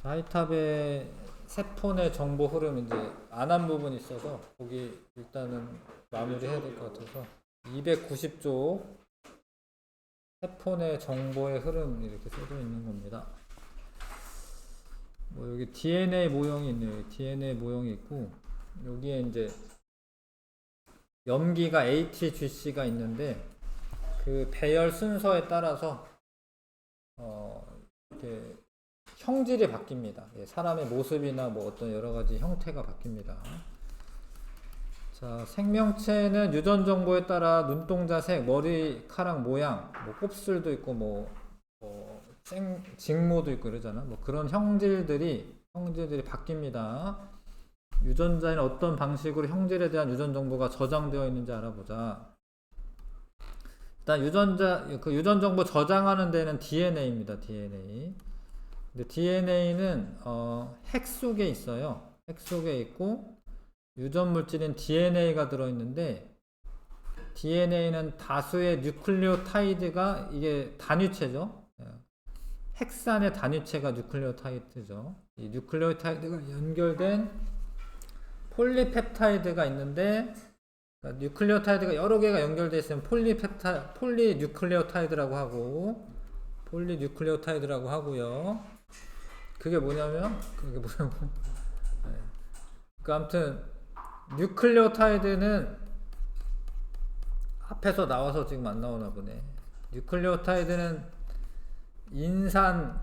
하이탑의 세포 내 정보 흐름 이제 안 한 부분이 있어서 거기 일단은 마무리해야 될 것 같아서 290조 세포 내 정보의 흐름 이렇게 써져 있는 겁니다. 뭐 여기 DNA 모형이 있네요. DNA 모형이 있고 여기에 이제 염기가 ATGC가 있는데 그 배열 순서에 따라서 이렇게 형질이 바뀝니다. 예, 사람의 모습이나 뭐 어떤 여러 가지 형태가 바뀝니다. 자, 생명체는 유전 정보에 따라 눈동자 색, 머리카락 모양, 뭐 곱슬도 있고 직모도 있고 그러잖아. 뭐 그런 형질들이 바뀝니다. 유전자에는 어떤 방식으로 형질에 대한 유전 정보가 저장되어 있는지 알아보자. 일단 유전 정보 저장하는 데는 DNA입니다. DNA. 근데 DNA는 핵 속에 있어요. 핵 속에 있고 유전 물질인 DNA가 들어있는데 DNA는 다수의 뉴클레오타이드가 이게 단위체죠. 핵산의 단위체가 뉴클레오타이드죠. 이 뉴클레오타이드가 연결된 폴리펩타이드가 있는데 그러니까 뉴클레오타이드가 여러 개가 연결되어 있으면 폴리뉴클레오타이드라고 하고요. 그게 뭐냐고. 네. 그러니까 아무튼 뉴클레오타이드는 앞에서 나와서 지금 안 나오나 보네. 뉴클레오타이드는 인산,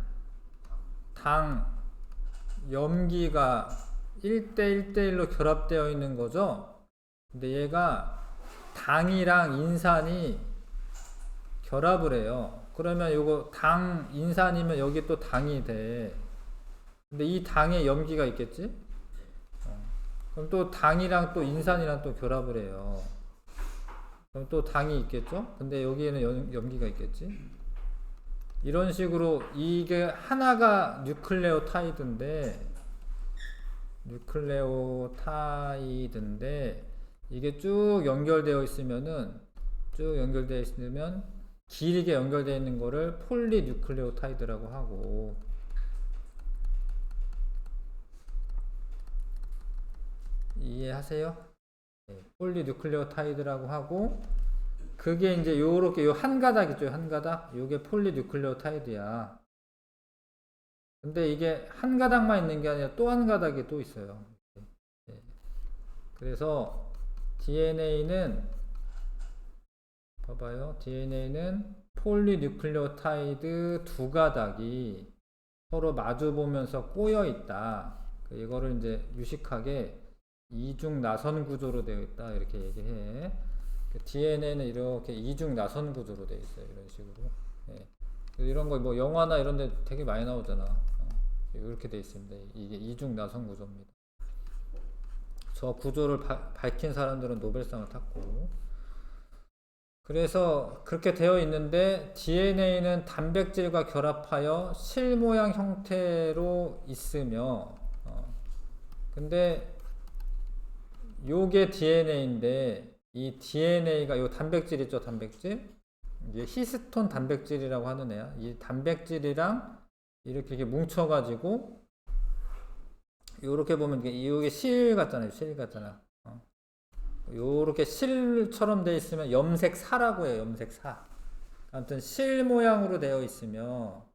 당, 염기가 1대1대1로 결합되어 있는 거죠. 근데 얘가 당이랑 인산이 결합을 해요. 그러면 요거 당, 인산이면 여기 또 당이 돼. 근데 이 당에 염기가 있겠지? 그럼 또 당이랑 또 인산이랑 또 결합을 해요. 그럼 또 당이 있겠죠? 근데 여기에는 염기가 있겠지? 이런 식으로 이게 하나가 뉴클레오타이드인데 이게 쭉 연결되어 있으면 길게 연결되어 있는 거를 폴리뉴클레오타이드라고 하고 이해하세요? 네, 폴리뉴클레오타이드라고 하고 그게 이제 요렇게 요 한 가닥 있죠. 한 가닥. 요게 폴리뉴클레오타이드야. 근데 이게 한 가닥만 있는 게 아니라 또 한 가닥이 또 있어요. 네. 그래서 DNA는 봐봐요. DNA는 폴리뉴클레오타이드 두 가닥이 서로 마주 보면서 꼬여 있다. 이거를 이제 유식하게 이중 나선 구조로 되어 있다. 이렇게 얘기해. DNA는 이렇게 이중 나선 구조로 되어 있어요. 이런 식으로. 네. 이런 거 뭐 영화나 이런 데 되게 많이 나오잖아. 이렇게 되어 있습니다. 이게 이중 나선 구조입니다. 저 구조를 밝힌 사람들은 노벨상을 탔고 그래서 그렇게 되어 있는데 DNA는 단백질과 결합하여 실 모양 형태로 있으며 근데 요게 DNA인데 이 DNA가 요 단백질 있죠. 단백질 이게 히스톤 단백질이라고 하는 애야. 이 단백질이랑 이렇게 뭉쳐가지고 요렇게 보면 이게 실 같잖아요. 실 같잖아. 요렇게 실처럼 되어 있으면 염색사라고 해요. 염색사. 아무튼 실 모양으로 되어 있으며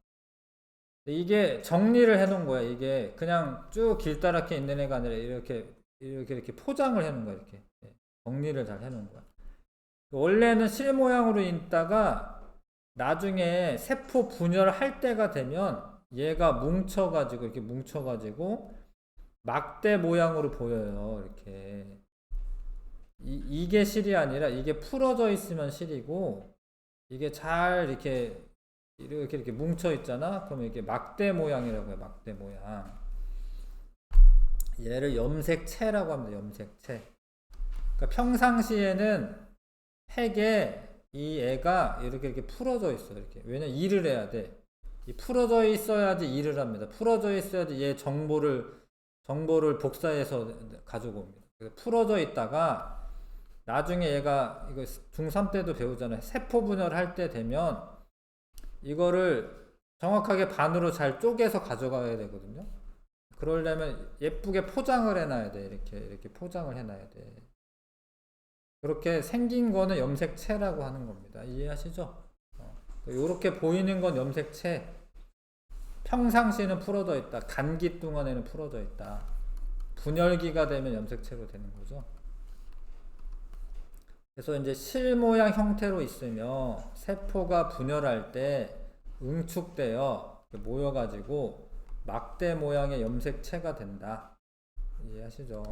이게 정리를 해 놓은 거야. 이게 그냥 쭉 길다랗게 있는 애가 아니라 이렇게 포장을 해 놓은 거야. 이렇게 정리를 잘 해 놓은 거야. 원래는 실 모양으로 있다가 나중에 세포 분열할 때가 되면 얘가 이렇게 뭉쳐가지고 막대 모양으로 보여요. 이렇게. 이게 실이 아니라 이게 풀어져 있으면 실이고 이게 잘 이렇게 뭉쳐 있잖아. 그러면 이게 막대 모양이라고 해요. 막대 모양. 얘를 염색체라고 합니다. 염색체. 그러니까 평상시에는 핵에 이 애가 이렇게 풀어져 있어. 이렇게. 왜냐면 일을 해야 돼. 풀어져 있어야지 일을 합니다. 풀어져 있어야지 얘 정보를 복사해서 가지고 옵니다. 풀어져 있다가 나중에 얘가 이거 중3 때도 배우잖아요. 세포 분열할 때 되면 이거를 정확하게 반으로 잘 쪼개서 가져가야 되거든요. 그러려면 예쁘게 포장을 해놔야 돼. 이렇게 포장을 해놔야 돼. 그렇게 생긴 거는 염색체라고 하는 겁니다. 이해하시죠? 이렇게 보이는 건 염색체. 평상시에는 풀어져 있다. 간기 동안에는 풀어져 있다. 분열기가 되면 염색체로 되는 거죠. 그래서 이제 실 모양 형태로 있으며 세포가 분열할 때 응축되어 모여가지고 막대 모양의 염색체가 된다. 이해하시죠?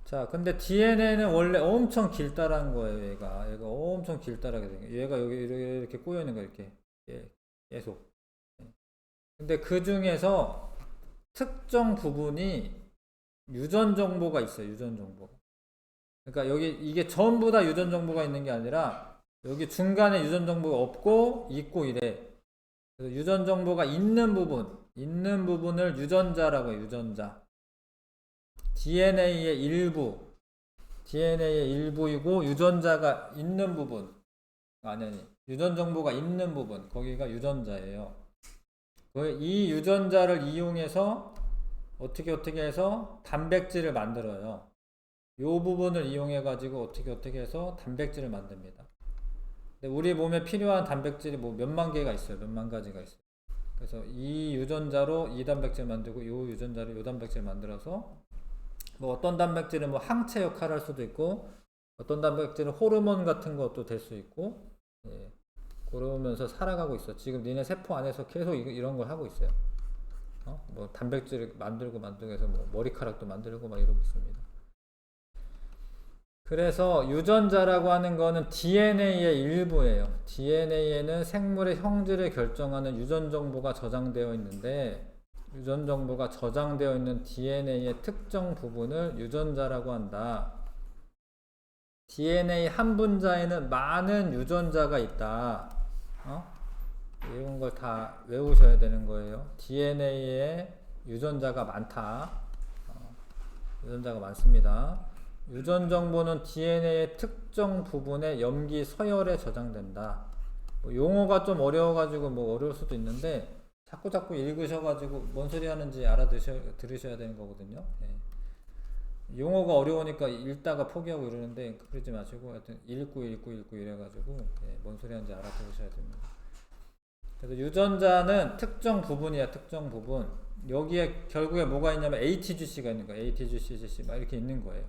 자, 근데 DNA는 원래 엄청 길다란 거예요, 얘가 엄청 길다라게 된 거예요. 얘가 여기 이렇게 꼬여 있는 거, 이렇게. 계속. 근데 그 중에서 특정 부분이 유전 정보가 있어요, 유전 정보. 그러니까 여기 이게 전부 다 유전 정보가 있는 게 아니라 여기 중간에 유전 정보가 없고 있고 이래. 그래서 유전 정보가 있는 부분을 유전자라고 해요, 유전자. DNA의 일부이고 유전자가 있는 부분. 아니. 유전 정보가 있는 부분. 거기가 유전자예요. 이 유전자를 이용해서 어떻게 해서 단백질을 만들어요. 요 부분을 이용해 가지고 어떻게 해서 단백질을 만듭니다. 근데 우리 몸에 필요한 단백질이 뭐 몇만 개가 있어요. 몇만 가지가 있어요. 그래서 이 유전자로 이 단백질 만들고 요 유전자로 요 단백질 만들어서 뭐 어떤 단백질은 뭐 항체 역할을 할 수도 있고 어떤 단백질은 호르몬 같은 것도 될 수 있고 그러면서 살아가고 있어. 지금 니네 세포 안에서 계속 이런 걸 하고 있어요. 뭐 단백질을 만들고 해서 뭐 머리카락도 만들고 막 이러고 있습니다. 그래서 유전자라고 하는 거는 DNA의 일부예요. DNA에는 생물의 형질을 결정하는 유전 정보가 저장되어 있는데 유전 정보가 저장되어 있는 DNA의 특정 부분을 유전자라고 한다. DNA 한 분자에는 많은 유전자가 있다. 이런 걸 다 외우셔야 되는 거예요. DNA에 유전자가 많다. 유전자가 많습니다. 유전 정보는 DNA의 특정 부분의 염기 서열에 저장된다. 뭐 용어가 좀 어려워가지고 뭐 어려울 수도 있는데 자꾸 읽으셔가지고 뭔 소리 하는지 들으셔야 되는 거거든요. 용어가 어려우니까 읽다가 포기하고 이러는데 그러지 마시고 하여튼 읽고 이래가지고 뭔 소리 하는지 알아들으셔야 됩니다. 그래서 유전자는 특정 부분이야. 특정 부분. 여기에 결국에 뭐가 있냐면 ATGC가 있는 거예요. ATGC 막 이렇게 있는 거예요.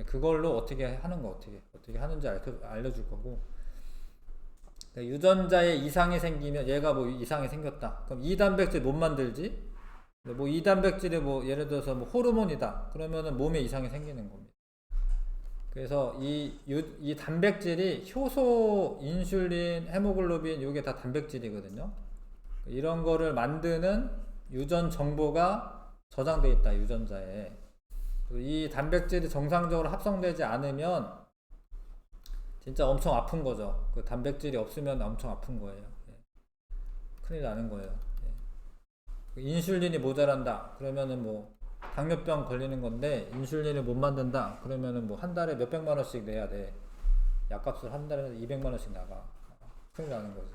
그걸로 어떻게 하는 거 어떻게 하는지 알려줄 거고. 유전자에 이상이 생기면 얘가 뭐 이상이 생겼다. 그럼 이 단백질 못 만들지? 뭐 이 단백질이 뭐 예를 들어서 뭐 호르몬이다. 그러면은 몸에 이상이 생기는 겁니다. 그래서 이 단백질이 효소, 인슐린, 헤모글로빈 이게 다 단백질이거든요. 이런 거를 만드는 유전 정보가 저장되어 있다. 유전자에. 이 단백질이 정상적으로 합성되지 않으면 진짜 엄청 아픈 거죠. 그 단백질이 없으면 엄청 아픈 거예요. 큰일 나는 거예요. 인슐린이 모자란다. 그러면은 뭐 당뇨병 걸리는 건데 인슐린을 못 만든다. 그러면은 뭐 한 달에 몇백만 원씩 내야 돼. 약값을 한 달에 200만 원씩 나가. 큰일 나는 거지.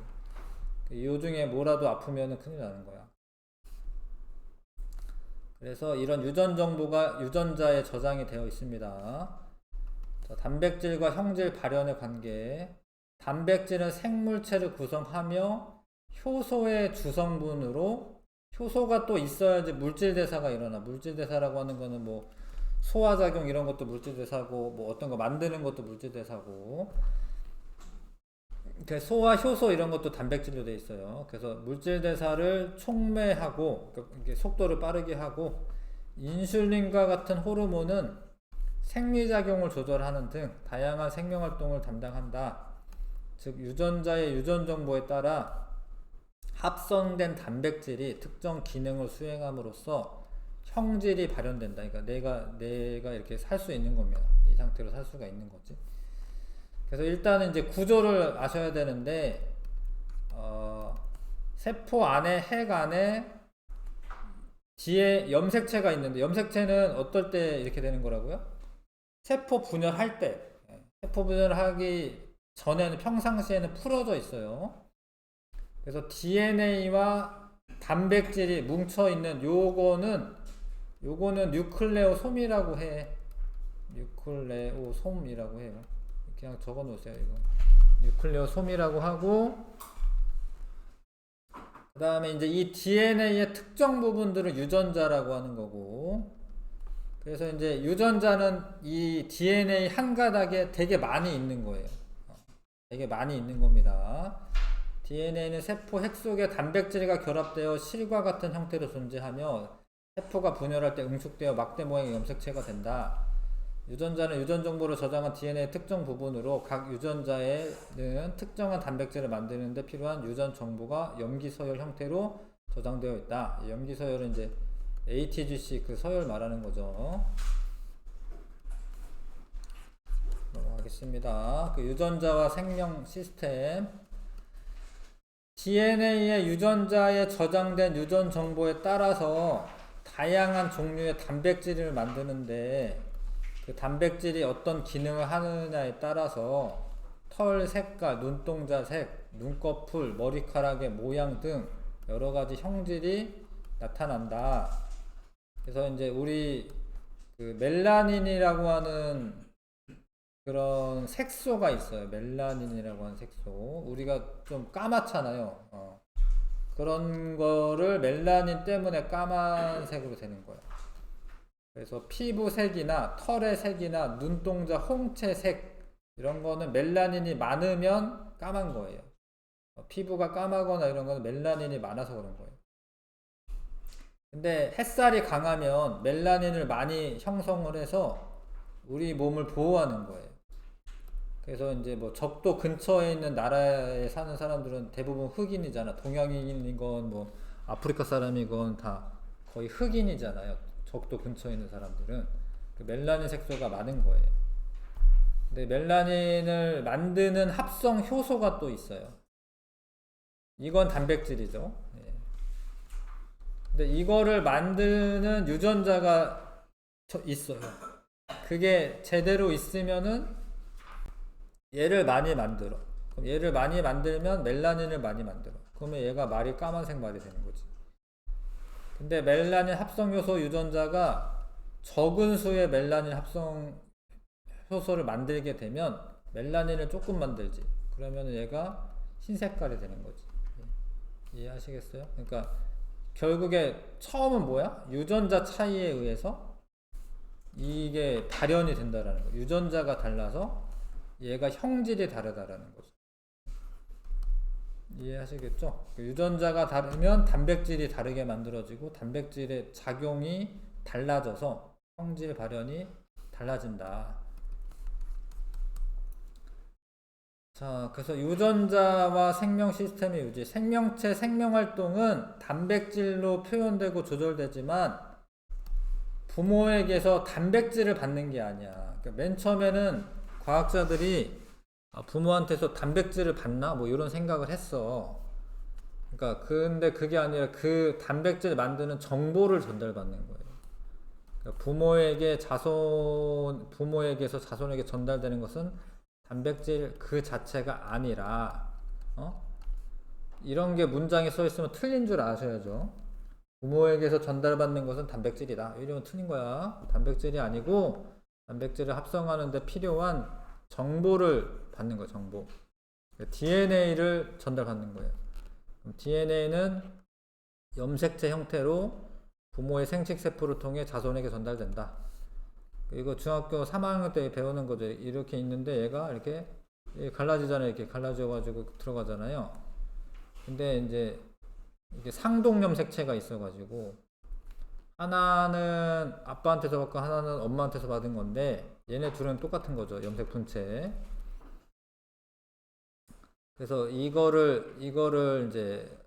이 중에 뭐라도 아프면은 큰일 나는 거야. 그래서 이런 유전 정보가 유전자에 저장이 되어 있습니다. 자, 단백질과 형질 발현의 관계. 단백질은 생물체를 구성하며 효소의 주성분으로 효소가 또 있어야지 물질 대사가 일어나. 물질 대사라고 하는 거는 뭐 소화작용 이런 것도 물질 대사고 뭐 어떤 거 만드는 것도 물질 대사고 소화 효소 이런 것도 단백질로 돼 있어요. 그래서 물질 대사를 촉매하고 이게 속도를 빠르게 하고 인슐린과 같은 호르몬은 생리작용을 조절하는 등 다양한 생명활동을 담당한다. 즉 유전자의 유전 정보에 따라 합성된 단백질이 특정 기능을 수행함으로써 형질이 발현된다. 그러니까 내가 이렇게 살 수 있는 겁니다. 이 상태로 살 수가 있는 거지. 그래서 일단은 이제 구조를 아셔야 되는데 세포 안에 핵 안에 뒤에 염색체가 있는데 염색체는 어떨 때 이렇게 되는 거라고요? 세포 분열할 때. 세포 분열하기 전에는 평상시에는 풀어져 있어요. 그래서 DNA와 단백질이 뭉쳐 있는 요거는 뉴클레오솜이라고 해. 뉴클레오솜이라고 해요. 그냥 적어 놓으세요, 이거. 뉴클레오솜이라고 하고, 그 다음에 이제 이 DNA의 특정 부분들을 유전자라고 하는 거고, 그래서 이제 유전자는 이 DNA 한 가닥에 되게 많이 있는 거예요. 되게 많이 있는 겁니다. DNA는 세포 핵 속에 단백질과 결합되어 실과 같은 형태로 존재하며 세포가 분열할 때 응축되어 막대 모양의 염색체가 된다. 유전자는 유전 정보를 저장한 DNA 특정 부분으로 각 유전자에는 특정한 단백질을 만드는 데 필요한 유전 정보가 염기서열 형태로 저장되어 있다. 염기서열은 이제 ATGC 그 서열 말하는 거죠. 넘어가겠습니다. 그 유전자와 생명 시스템. DNA의 유전자에 저장된 유전 정보에 따라서 다양한 종류의 단백질을 만드는데 그 단백질이 어떤 기능을 하느냐에 따라서 털 색깔, 눈동자 색, 눈꺼풀, 머리카락의 모양 등 여러 가지 형질이 나타난다. 그래서 이제 우리 그 멜라닌이라고 하는 그런 색소가 있어요. 멜라닌이라고 하는 색소. 우리가 좀 까맣잖아요. 그런 거를 멜라닌 때문에 까만색으로 되는 거예요. 그래서 피부색이나 털의 색이나 눈동자 홍채색 이런 거는 멜라닌이 많으면 까만 거예요. 피부가 까마거나 이런 거는 멜라닌이 많아서 그런 거예요. 근데 햇살이 강하면 멜라닌을 많이 형성을 해서 우리 몸을 보호하는 거예요. 그래서 이제 뭐 적도 근처에 있는 나라에 사는 사람들은 대부분 흑인이잖아. 동양인이건 뭐 아프리카 사람이건 다 거의 흑인이잖아요. 적도 근처에 있는 사람들은 그 멜라닌 색소가 많은 거예요. 근데 멜라닌을 만드는 합성 효소가 또 있어요. 이건 단백질이죠. 근데 이거를 만드는 유전자가 있어요. 그게 제대로 있으면은 얘를 많이 만들어. 그럼 얘를 많이 만들면 멜라닌을 많이 만들어. 그러면 얘가 말이 까만색 말이 되는 거지. 근데 멜라닌 합성 효소 유전자가 적은 수의 멜라닌 합성 효소를 만들게 되면 멜라닌을 조금 만들지. 그러면 얘가 흰 색깔이 되는 거지. 이해하시겠어요? 그러니까 결국에 처음은 뭐야? 유전자 차이에 의해서 이게 발현이 된다라는 거. 유전자가 달라서 얘가 형질이 다르다라는 거죠. 이해하시겠죠? 유전자가 다르면 단백질이 다르게 만들어지고 단백질의 작용이 달라져서 형질 발현이 달라진다. 자, 그래서 유전자와 생명 시스템의 유지, 생명체 생명활동은 단백질로 표현되고 조절되지만 부모에게서 단백질을 받는 게 아니야. 그러니까 맨 처음에는 과학자들이 부모한테서 단백질을 받나? 뭐 이런 생각을 했어. 그러니까 근데 그게 아니라 그 단백질을 만드는 정보를 전달받는 거예요. 그러니까 부모에게서 자손에게 전달되는 것은 단백질 그 자체가 아니라, 이런 게 문장에 써 있으면 틀린 줄 아셔야죠. 부모에게서 전달받는 것은 단백질이다. 이러면 틀린 거야. 단백질이 아니고 단백질을 합성하는 데 필요한 정보를 받는 거예요. 정보. DNA를 전달받는 거예요. DNA는 염색체 형태로 부모의 생식세포를 통해 자손에게 전달된다. 이거 중학교 3학년 때 배우는 거죠. 이렇게 있는데 얘가 이렇게 갈라지잖아요. 이렇게 갈라져 가지고 들어가잖아요. 근데 이제 이게 상동 염색체가 있어 가지고 하나는 아빠한테서 받고 하나는 엄마한테서 받은 건데 얘네 둘은 똑같은 거죠. 염색 분체. 그래서 이거를 이제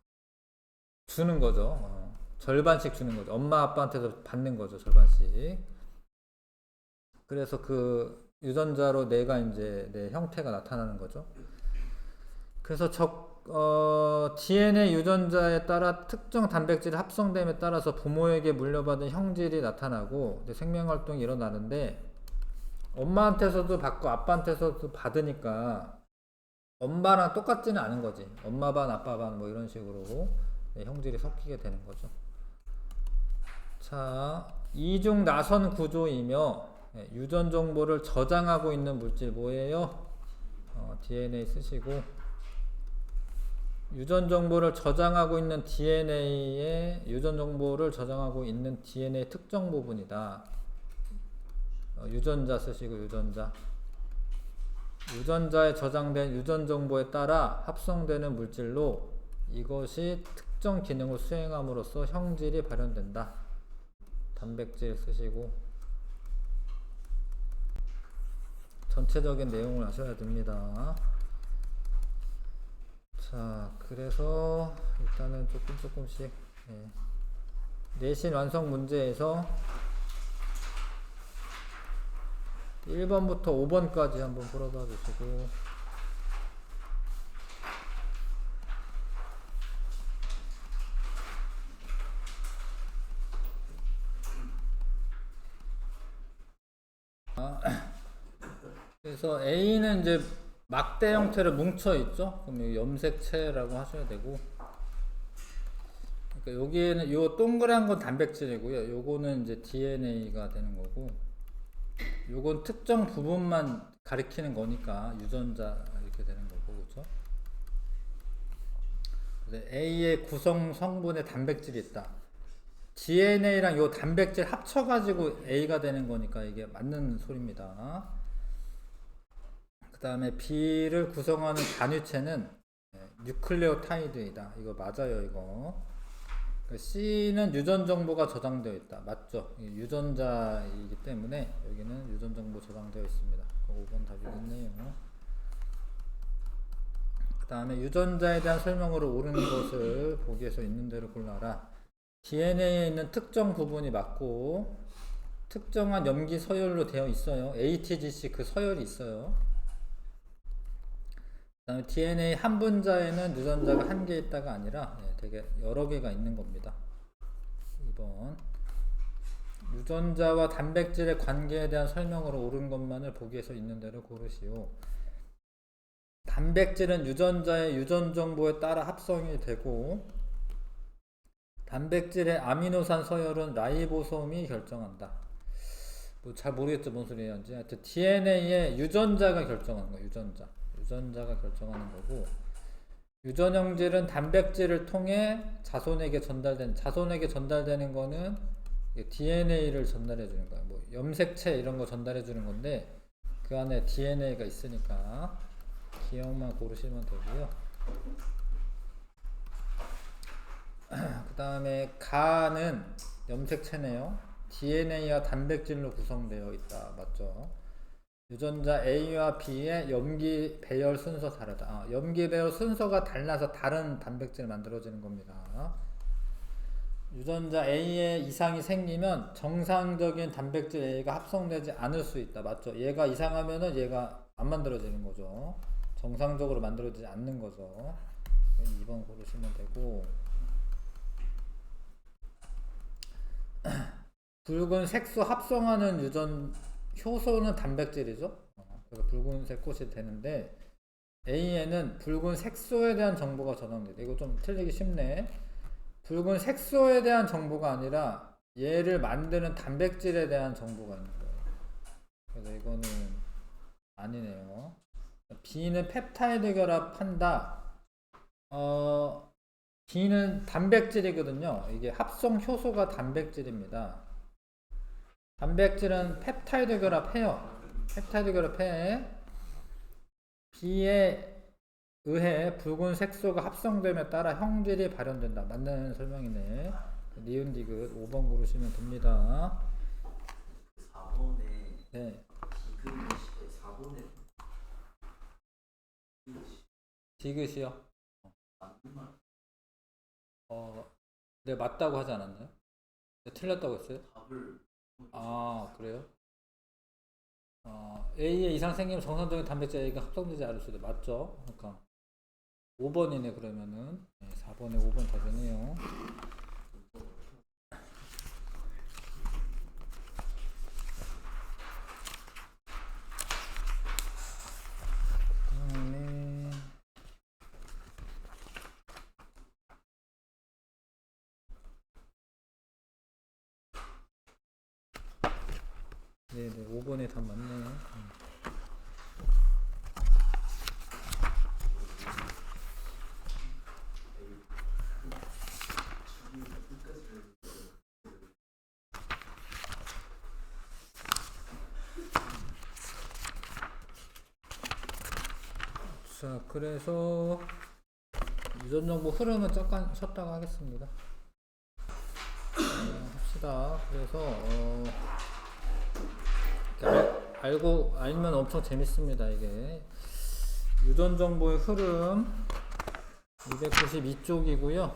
주는 거죠. 절반씩 주는 거죠. 엄마 아빠한테서 받는 거죠. 절반씩. 그래서 그 유전자로 내가 이제 내 형태가 나타나는 거죠. 그래서 DNA 유전자에 따라 특정 단백질이 합성됨에 따라서 부모에게 물려받은 형질이 나타나고 생명활동이 일어나는데 엄마한테서도 받고 아빠한테서도 받으니까 엄마랑 똑같지는 않은 거지. 엄마 반, 아빠 반 뭐 이런 식으로 형질이 섞이게 되는 거죠. 자, 이중 나선 구조이며 유전 정보를 저장하고 있는 물질 뭐예요? DNA 쓰시고 유전 정보를 저장하고 있는 DNA의 유전 정보를 저장하고 있는 DNA 특정 부분이다. 유전자 쓰시고 유전자. 유전자에 저장된 유전 정보에 따라 합성되는 물질로 이것이 특정 기능을 수행함으로써 형질이 발현된다. 단백질 쓰시고 전체적인 내용을 아셔야 됩니다. 자, 그래서 일단은 조금씩 내신 완성 문제에서 1번부터 5번까지 한번 풀어봐 주시고 그래서 A는 이제 막대 형태로 뭉쳐 있죠. 그럼 염색체라고 하셔야 되고, 그러니까 여기에는 요 동그란 건 단백질이고요. 요거는 이제 DNA가 되는 거고, 요건 특정 부분만 가리키는 거니까 유전자 이렇게 되는 거고, 그렇죠? A의 구성 성분에 단백질이 있다. DNA랑 요 단백질 합쳐가지고 A가 되는 거니까 이게 맞는 소리입니다. 그 다음에 B를 구성하는 단위체는 뉴클레오타이드이다. 이거 맞아요, 이거. C는 유전 정보가 저장되어 있다. 맞죠? 유전자이기 때문에 여기는 유전 정보 저장되어 있습니다. 5번 답이겠네요. 그 다음에 유전자에 대한 설명으로 옳은 것을 보기에서 있는 대로 골라라. DNA에 있는 특정 부분이 맞고 특정한 염기 서열로 되어 있어요. ATGC 그 서열이 있어요. 그 다음에 DNA 한 분자에는 유전자가 한 개 있다가 아니라 되게 여러 개가 있는 겁니다. 2번 유전자와 단백질의 관계에 대한 설명으로 옳은 것만을 보기에서 있는 대로 고르시오. 단백질은 유전자의 유전 정보에 따라 합성이 되고 단백질의 아미노산 서열은 라이보솜이 결정한다. 뭐 잘 모르겠죠, 뭔 소리인지. 하여튼 DNA의 유전자가 결정하는 거예요. 유전자가 결정하는 거고, 유전 형질은 단백질을 통해 자손에게 전달되는 거는 DNA를 전달해 주는 거예요. 뭐 염색체 이런 거 전달해 주는 건데 그 안에 DNA가 있으니까 기억만 고르시면 되고요. 그 다음에 가는 염색체네요. DNA와 단백질로 구성되어 있다. 맞죠? 유전자 A와 B의 염기 배열 순서 다르다. 염기 배열 순서가 달라서 다른 단백질이 만들어지는 겁니다. 유전자 A에 이상이 생기면 정상적인 단백질 A가 합성되지 않을 수 있다. 맞죠? 얘가 이상하면은 얘가 안 만들어지는 거죠. 정상적으로 만들어지지 않는 거죠. 2번 고르시면 되고, 붉은 색소 합성하는 유전 효소는 단백질이죠. 그래서 붉은색 꽃이 되는데 A에는 붉은 색소에 대한 정보가 저장됩니다. 이거 좀 틀리기 쉽네. 붉은 색소에 대한 정보가 아니라 얘를 만드는 단백질에 대한 정보가 있는 거예요. 그래서 이거는 아니네요. B는 펩타이드 결합한다. B는 단백질이거든요. 이게 합성 효소가 단백질입니다. 단백질은 펩타이드 결합해요. 펩타이드 결합해. B에 의해 붉은 색소가 합성됨에 따라 형질이 발현된다. 맞는 설명이네. 니은 디귿 5번 고르시면 됩니다. 4번에 네. 디귿이 4번에 디귿이요? 맞는 말. 네, 맞다고 하지 않았나요? 네, 틀렸다고 했어요? 답을 그래요? A에 이상 생기면 정상적인 단백질 A가 합성되지 않을 수도 맞죠? 그러니까 5번이네 그러면은. 4번에 5번 답이네요. 그다음에 네네, 5번에 답 맞네요. 자, 그래서 유전 정보 흐름은 잠깐 쉬었다가 하겠습니다. 합시다. 그래서 알면 엄청 재밌습니다. 이게 유전 정보의 흐름 292쪽이고요.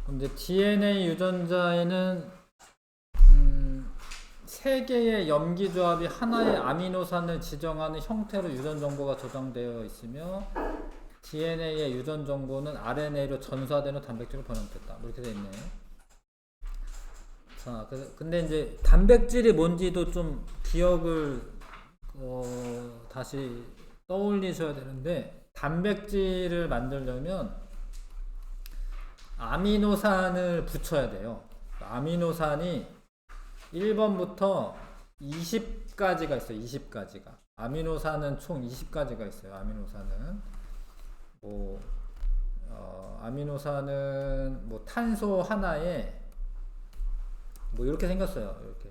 근데 DNA 유전자에는 3개의 염기 조합이 하나의 아미노산을 지정하는 형태로 유전 정보가 저장되어 있으며 DNA의 유전 정보는 RNA로 전사되는 단백질로 번역됐다. 이렇게 되어 있네요. 자, 근데 이제 단백질이 뭔지도 좀 기억을 다시 떠올리셔야 되는데, 단백질을 만들려면 아미노산을 붙여야 돼요. 아미노산이 1번부터 20가지가 있어요. 20가지가. 아미노산은 총 20가지가 있어요. 아미노산은 아미노산은 탄소 하나에 이렇게 생겼어요. 이렇게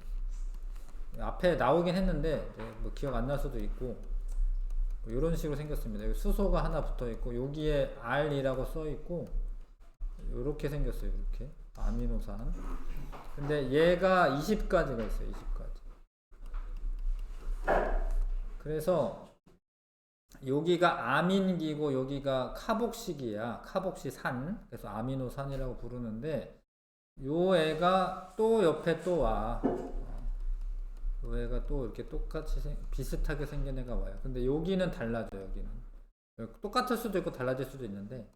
앞에 나오긴 했는데 기억 안 날 수도 있고 이런 식으로 생겼습니다. 여기 수소가 하나 붙어 있고 여기에 R이라고 써 있고 이렇게 생겼어요. 이렇게 아미노산. 근데 얘가 20가지가 있어요. 20가지. 그래서 여기가 아민기고 여기가 카복식이야. 카복시산. 그래서 아미노산이라고 부르는데 요 애가 또 옆에 또 와. 요 애가 또 이렇게 똑같이 비슷하게 생긴 애가 와요. 근데 여기는 달라져. 여기는 똑같을 수도 있고 달라질 수도 있는데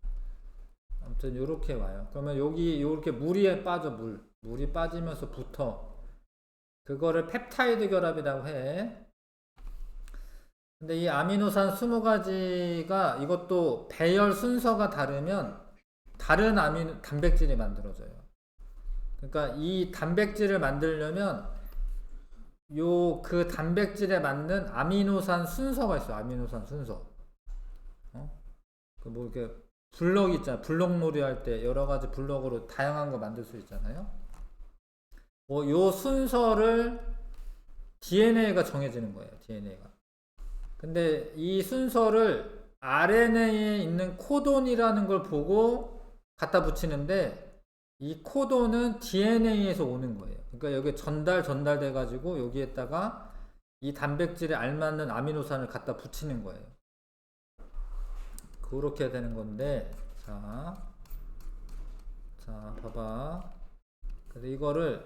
아무튼 요렇게 와요. 그러면 여기 요렇게 물이 빠져. 물이 빠지면서 붙어. 그거를 펩타이드 결합이라고 해. 근데 이 아미노산 20가지가 이것도 배열 순서가 다르면 다른 단백질이 만들어져요. 그러니까 이 단백질을 만들려면 그 단백질에 맞는 아미노산 순서가 있어요. 아미노산 순서. 이렇게 블럭 있잖아요. 블럭놀이 할 때 여러 가지 블럭으로 다양한 거 만들 수 있잖아요. 요 순서를 DNA가 정해지는 거예요. DNA가. 근데 이 순서를 RNA에 있는 코돈이라는 걸 보고 갖다 붙이는데 이 코돈은 DNA에서 오는 거예요. 그러니까 여기 전달돼 가지고 여기에다가 이 단백질에 알맞는 아미노산을 갖다 붙이는 거예요. 그렇게 되는 건데, 자 봐봐. 그래서 이거를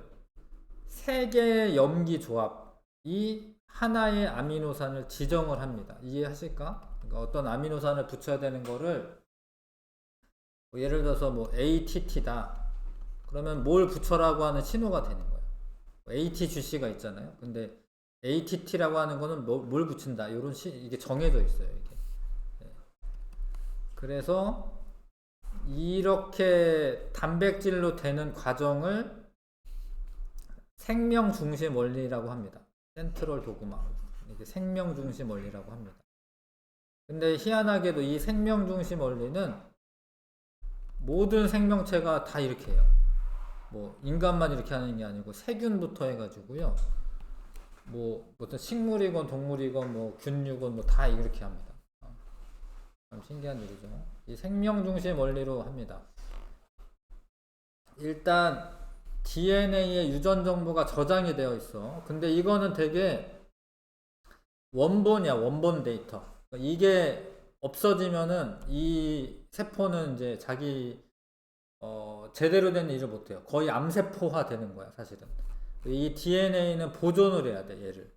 3개의 염기 조합이 하나의 아미노산을 지정을 합니다. 이해하실까? 그러니까 어떤 아미노산을 붙여야 되는 거를 예를 들어서 ATT다. 그러면 뭘 붙여라고 하는 신호가 되는 거예요. ATGC가 있잖아요. 근데 ATT라고 하는 거는 뭘 붙인다. 이게 정해져 있어요. 이게. 그래서 이렇게 단백질로 되는 과정을 생명 중심 원리라고 합니다. 센트럴 도그마. 이게 생명 중심 원리라고 합니다. 근데 희한하게도 이 생명 중심 원리는 모든 생명체가 다 이렇게 해요. 인간만 이렇게 하는 게 아니고 세균부터 해가지고요. 어떤 식물이건 동물이건 균류건 다 이렇게 합니다. 참 신기한 일이죠. 이 생명 중심 원리로 합니다. 일단 DNA의 유전 정보가 저장이 되어 있어. 근데 이거는 되게 원본이야. 원본 데이터. 이게 없어지면은 이 세포는 이제 자기 제대로 된 일을 못해요. 거의 암세포화 되는 거야, 사실은. 이 DNA는 보존을 해야 돼, 얘를.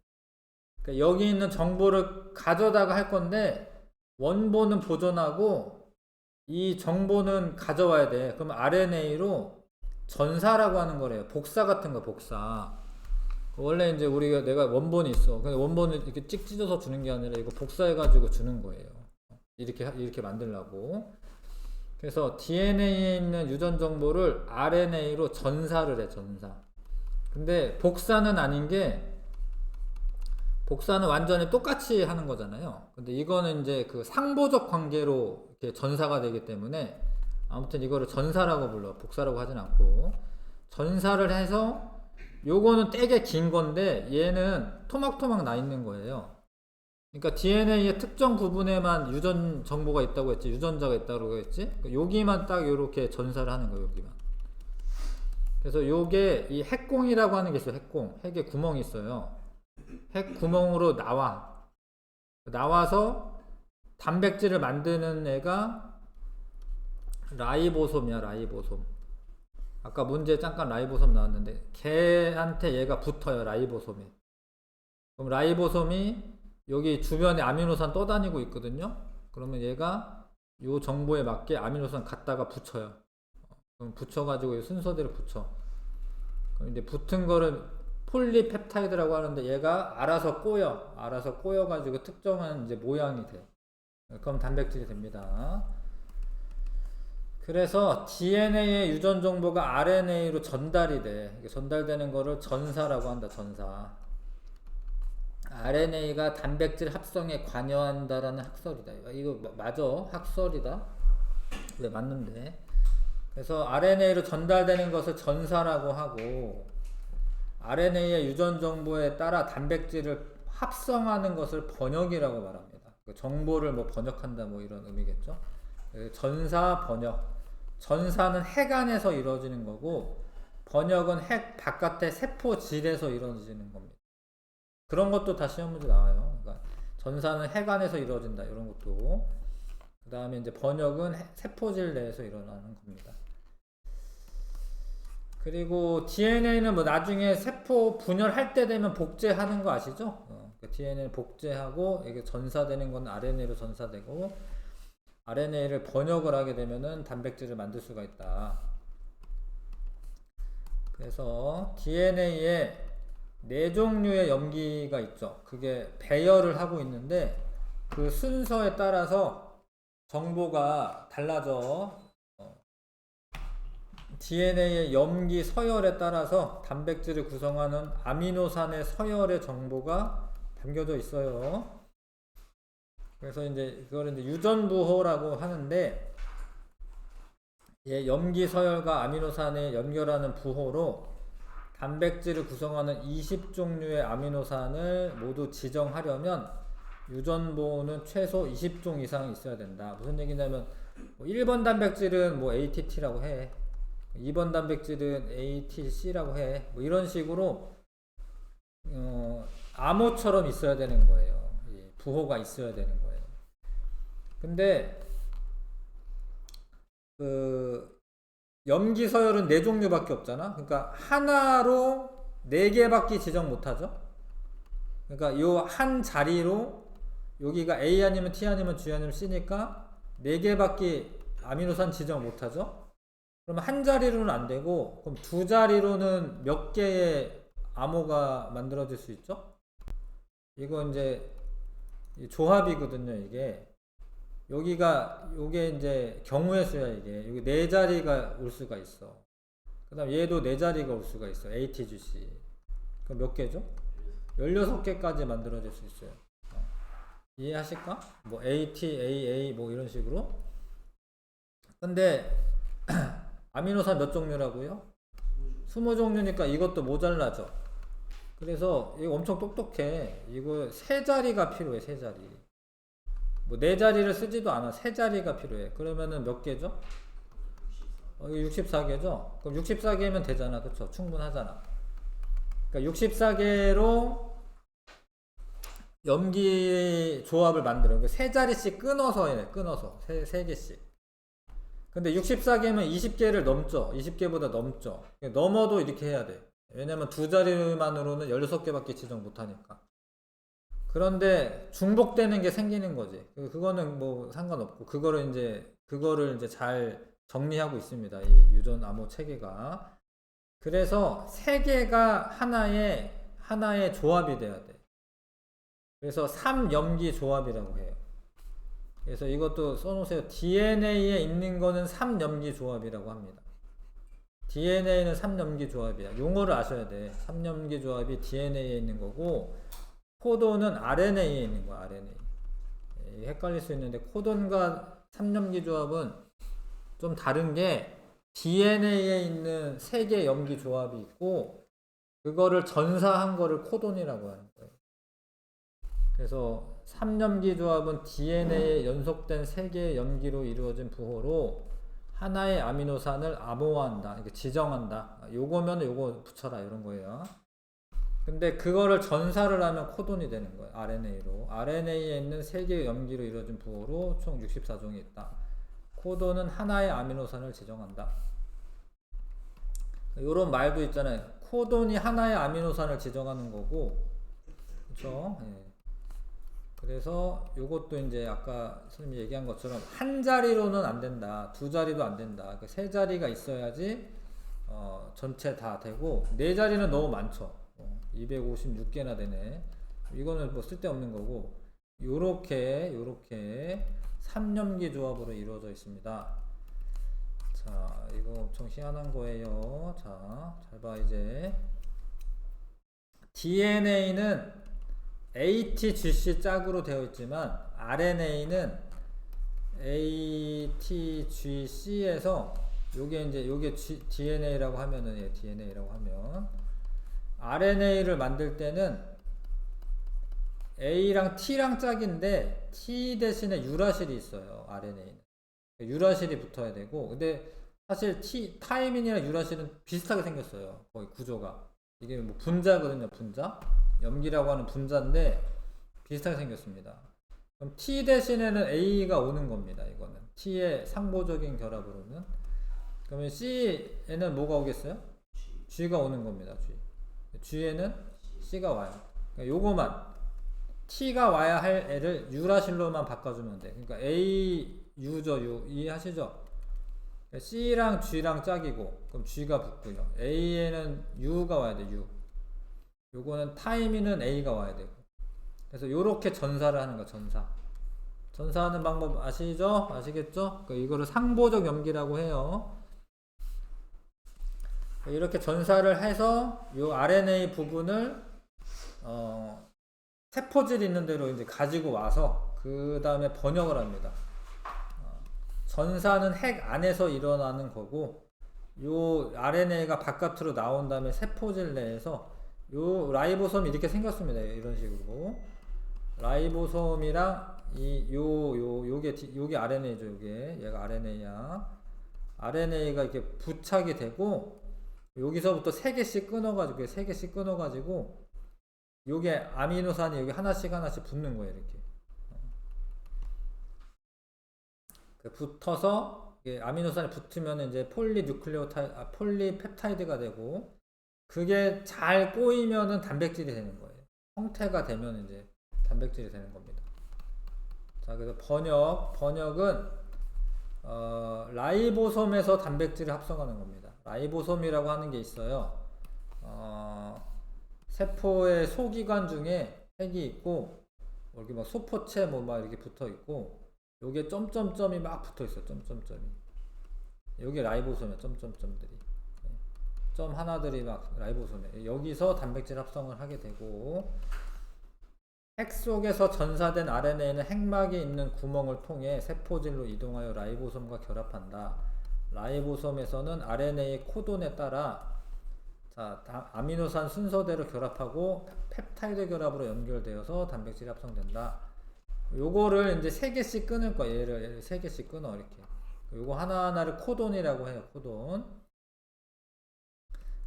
그러니까 여기 있는 정보를 가져다가 할 건데 원본은 보존하고 이 정보는 가져와야 돼. 그럼 RNA로 전사라고 하는 거래요. 복사 같은 거, 복사. 원래 이제 내가 원본이 있어. 근데 원본을 이렇게 찍 찢어서 주는 게 아니라 이거 복사해가지고 주는 거예요. 이렇게 만들려고. 그래서 DNA에 있는 유전 정보를 RNA로 전사를 해, 전사. 근데 복사는 아닌 게 복사는 완전히 똑같이 하는 거잖아요. 근데 이거는 이제 그 상보적 관계로 이렇게 전사가 되기 때문에 아무튼 이거를 전사라고 불러. 복사라고 하진 않고. 전사를 해서 요거는 되게 긴 건데 얘는 토막토막 나 있는 거예요. 그러니까 DNA의 특정 부분에만 유전 정보가 있다고 했지. 유전자가 있다고 했지. 여기만 딱 요렇게 전사를 하는 거예요. 여기만. 그래서 요게 이 핵공이라고 하는 게 있어요. 핵공. 핵에 구멍이 있어요. 핵 구멍으로 나와서 단백질을 만드는 애가 라이보솜이야. 라이보솜. 아까 문제에 잠깐 라이보솜 나왔는데 걔한테 얘가 붙어요. 라이보솜이. 그럼 라이보솜이 여기 주변에 아미노산 떠다니고 있거든요. 그러면 얘가 요 정보에 맞게 아미노산 갖다가 붙여요. 그럼 붙여가지고 순서대로 붙여. 그럼 이제 붙은 거를 폴리펩타이드라고 하는데 얘가 알아서 꼬여. 알아서 꼬여가지고 특정한 이제 모양이 돼. 그럼 단백질이 됩니다. 그래서 DNA의 유전 정보가 RNA로 전달이 돼. 전달되는 거를 전사라고 한다. 전사. RNA가 단백질 합성에 관여한다라는 학설이다. 이거 맞아. 학설이다. 네, 맞는데. 그래서 RNA로 전달되는 것을 전사라고 하고 RNA의 유전 정보에 따라 단백질을 합성하는 것을 번역이라고 말합니다. 정보를 뭐 번역한다 뭐 이런 의미겠죠. 전사, 번역. 전사는 핵 안에서 이루어지는 거고 번역은 핵 바깥의 세포질에서 이루어지는 겁니다. 그런 것도 다 시험 문제 나와요. 그러니까 전사는 핵 안에서 이루어진다 이런 것도. 그 다음에 이제 번역은 세포질 내에서 일어나는 겁니다. 그리고 DNA는 뭐 나중에 세포 분열할 때 되면 복제하는 거 아시죠? 그러니까 DNA는 복제하고 이게 전사되는 건 RNA로 전사되고 RNA를 번역을 하게 되면은 단백질을 만들 수가 있다. 그래서 DNA에 4종류의 염기가 있죠. 그게 배열을 하고 있는데 그 순서에 따라서 정보가 달라져. DNA의 염기 서열에 따라서 단백질을 구성하는 아미노산의 서열의 정보가 담겨져 있어요. 그래서 이제 그걸 이제 유전부호라고 하는데 염기 서열과 아미노산에 연결하는 부호로 단백질을 구성하는 20종류의 아미노산을 모두 지정하려면 유전부호는 최소 20종 이상 있어야 된다. 무슨 얘기냐면 뭐 1번 단백질은 뭐 ATT라고 해. 2번 단백질은 ATC라고 해. 뭐 이런 식으로 암호처럼 있어야 되는 거예요. 부호가 있어야 되는 거예요. 근데 그 염기 서열은 4종류밖에 없잖아. 그러니까 하나로 4개밖에 지정 못하죠. 그러니까 요 한 자리로 여기가 A 아니면 T 아니면 G 아니면 C니까 4개밖에 아미노산 지정 못하죠. 그러면 한 자리로는 안 되고 그럼 두 자리로는 몇 개의 암호가 만들어질 수 있죠? 이거 이제 조합이거든요. 이게 여기가 요게 이제 경우의 수야. 이게 여기 4자리가 올 수가 있어. 그 다음 얘도 4자리가 올 수가 있어. ATGC. 그럼 몇 개죠? 16개까지 만들어질 수 있어요. 이해하실까? 뭐 AT, AA 뭐 이런 식으로. 근데 아미노산 몇 종류라고요? 20종류니까 이것도 모자라죠. 그래서 이거 엄청 똑똑해. 이거 3자리가 필요해. 3자리. 뭐 4자리를 쓰지도 않아. 3자리가 필요해. 그러면은 몇 개죠? 64개죠? 그럼 64개면 되잖아. 그쵸? 충분하잖아. 그러니까 64개로 염기 조합을 만들어. 3자리씩 끊어서 해. 끊어서. 3개씩. 근데 64개면 20개를 넘죠. 20개보다 넘죠. 넘어도 이렇게 해야 돼. 왜냐면 2자리만으로는 16개밖에 지정 못하니까. 그런데 중복되는 게 생기는 거지. 그거는 뭐 상관없고 그거를 이제 잘 정리하고 있습니다. 이 유전 암호 체계가. 그래서 3개가 하나의 조합이 돼야 돼. 그래서 3염기 조합이라고 해요. 그래서 이것도 써놓으세요. DNA에 있는 거는 3염기 조합이라고 합니다. DNA는 3염기 조합이야. 용어를 아셔야 돼. 3염기 조합이 DNA에 있는 거고 코돈은 RNA에 있는 거야, RNA. 헷갈릴 수 있는데 코돈과 3염기 조합은 좀 다른 게 DNA에 있는 3개 염기 조합이 있고 그거를 전사한 거를 코돈이라고 하는 거예요. 그래서 3염기 조합은 DNA에 연속된 3개의 염기로 이루어진 부호로 하나의 아미노산을 암호화한다. 이렇게 지정한다. 요거면 요거 붙여라 이런 거예요. 근데 그거를 전사를 하면 코돈이 되는 거예요. RNA로. RNA에 있는 3개의 염기로 이루어진 부호로 총 64종이 있다. 코돈은 하나의 아미노산을 지정한다. 요런 말도 있잖아요. 코돈이 하나의 아미노산을 지정하는 거고, 그쵸? 예. 그래서 요것도 이제 아까 선생님이 얘기한 것처럼 한 자리로는 안 된다. 2자리도 안 된다. 3자리가 있어야지 전체 다 되고 4자리는 너무 많죠. 256개나 되네. 이거는 뭐 쓸데없는 거고 요렇게 3염기 조합으로 이루어져 있습니다. 자, 이거 엄청 희한한 거예요. 자, 잘 봐 이제. DNA는 ATGC 짝으로 되어 있지만 RNA는 ATGC에서 요게 DNA라고 하면은 DNA라고 하면 RNA를 만들 때는 A랑 T랑 짝인데 T 대신에 유라실이 있어요. RNA는 유라실이 붙어야 되고 근데 사실 타이민이랑 유라실은 비슷하게 생겼어요. 거의 구조가 이게 뭐 분자거든요. 분자 염기라고 하는 분자인데 비슷하게 생겼습니다. 그럼 T 대신에는 A가 오는 겁니다. 이거는 T의 상보적인 결합으로는 그러면 C에는 뭐가 오겠어요? G가 오는 겁니다. G에는 C가 와요. 그러니까 요거만 T가 와야 할 애를 유라실로만 바꿔주면 돼. 그러니까 A U죠. U 이해하시죠? C랑 G랑 짝이고 그럼 G가 붙고요. A에는 U가 와야 돼. U. 요거는 타이밍은 A가 와야 되고. 그래서 요렇게 전사를 하는 거야. 전사하는 방법 아시죠? 아시겠죠? 그러니까 이거를 상보적 염기라고 해요. 이렇게 전사를 해서 요 RNA 부분을 세포질 있는 대로 이제 가지고 와서 그 다음에 번역을 합니다. 전사는 핵 안에서 일어나는 거고 요 RNA가 바깥으로 나온 다음에 세포질 내에서 요 라이보솜이 이렇게 생겼습니다. 이런 식으로 라이보솜이랑 요게 RNA죠. 얘가 RNA야. RNA가 이렇게 부착이 되고 여기서부터 3개씩 끊어가지고 요게 아미노산이 여기 하나씩 붙는 거예요. 이렇게 붙어서 아미노산이 붙으면 이제 폴리펩타이드가 되고 그게 잘 꼬이면은 단백질이 되는 거예요. 형태가 되면 이제 단백질이 되는 겁니다. 자, 그래서 번역은 라이보솜에서 단백질을 합성하는 겁니다. 라이보솜이라고 하는 게 있어요. 세포의 소기관 중에 핵이 있고 여기 막 소포체 막 이렇게 붙어 있고 요게 점점점이 막 붙어 있어. 점점점이. 여기 라이보솜이야. 점점점들이. 점 하나들이 막 라이보솜에 여기서 단백질 합성을 하게 되고 핵 속에서 전사된 RNA는 핵막이 있는 구멍을 통해 세포질로 이동하여 라이보솜과 결합한다. 라이보솜에서는 RNA의 코돈에 따라 아미노산 순서대로 결합하고 펩타이드 결합으로 연결되어서 단백질이 합성된다. 요거를 이제 3개씩 끊을 거야. 얘를 3개씩 끊어 이렇게. 요거 하나하나를 코돈이라고 해요. 코돈.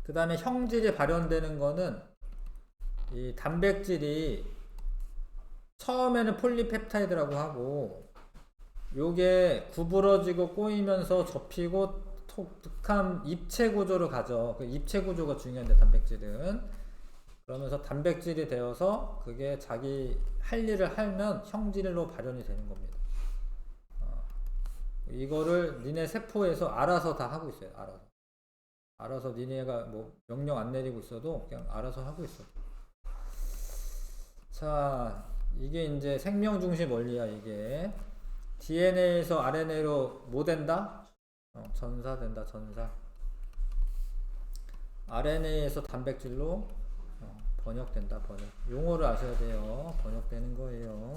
그 다음에 형질이 발현되는 거는 이 단백질이 처음에는 폴리펩타이드라고 하고 요게 구부러지고 꼬이면서 접히고 독특한 입체 구조로 가죠. 그 입체 구조가 중요한데 단백질은 그러면서 단백질이 되어서 그게 자기 할 일을 하면 형질로 발현이 되는 겁니다. 이거를 니네 세포에서 알아서 다 하고 있어요. 알아서 니네가 뭐 명령 안 내리고 있어도 그냥 알아서 하고 있어. 자, 이게 이제 생명 중심 원리야. 이게 DNA에서 RNA로 뭐 된다? 전사된다. 전사. RNA에서 단백질로 번역된다. 번역. 용어를 아셔야 돼요. 번역되는 거예요.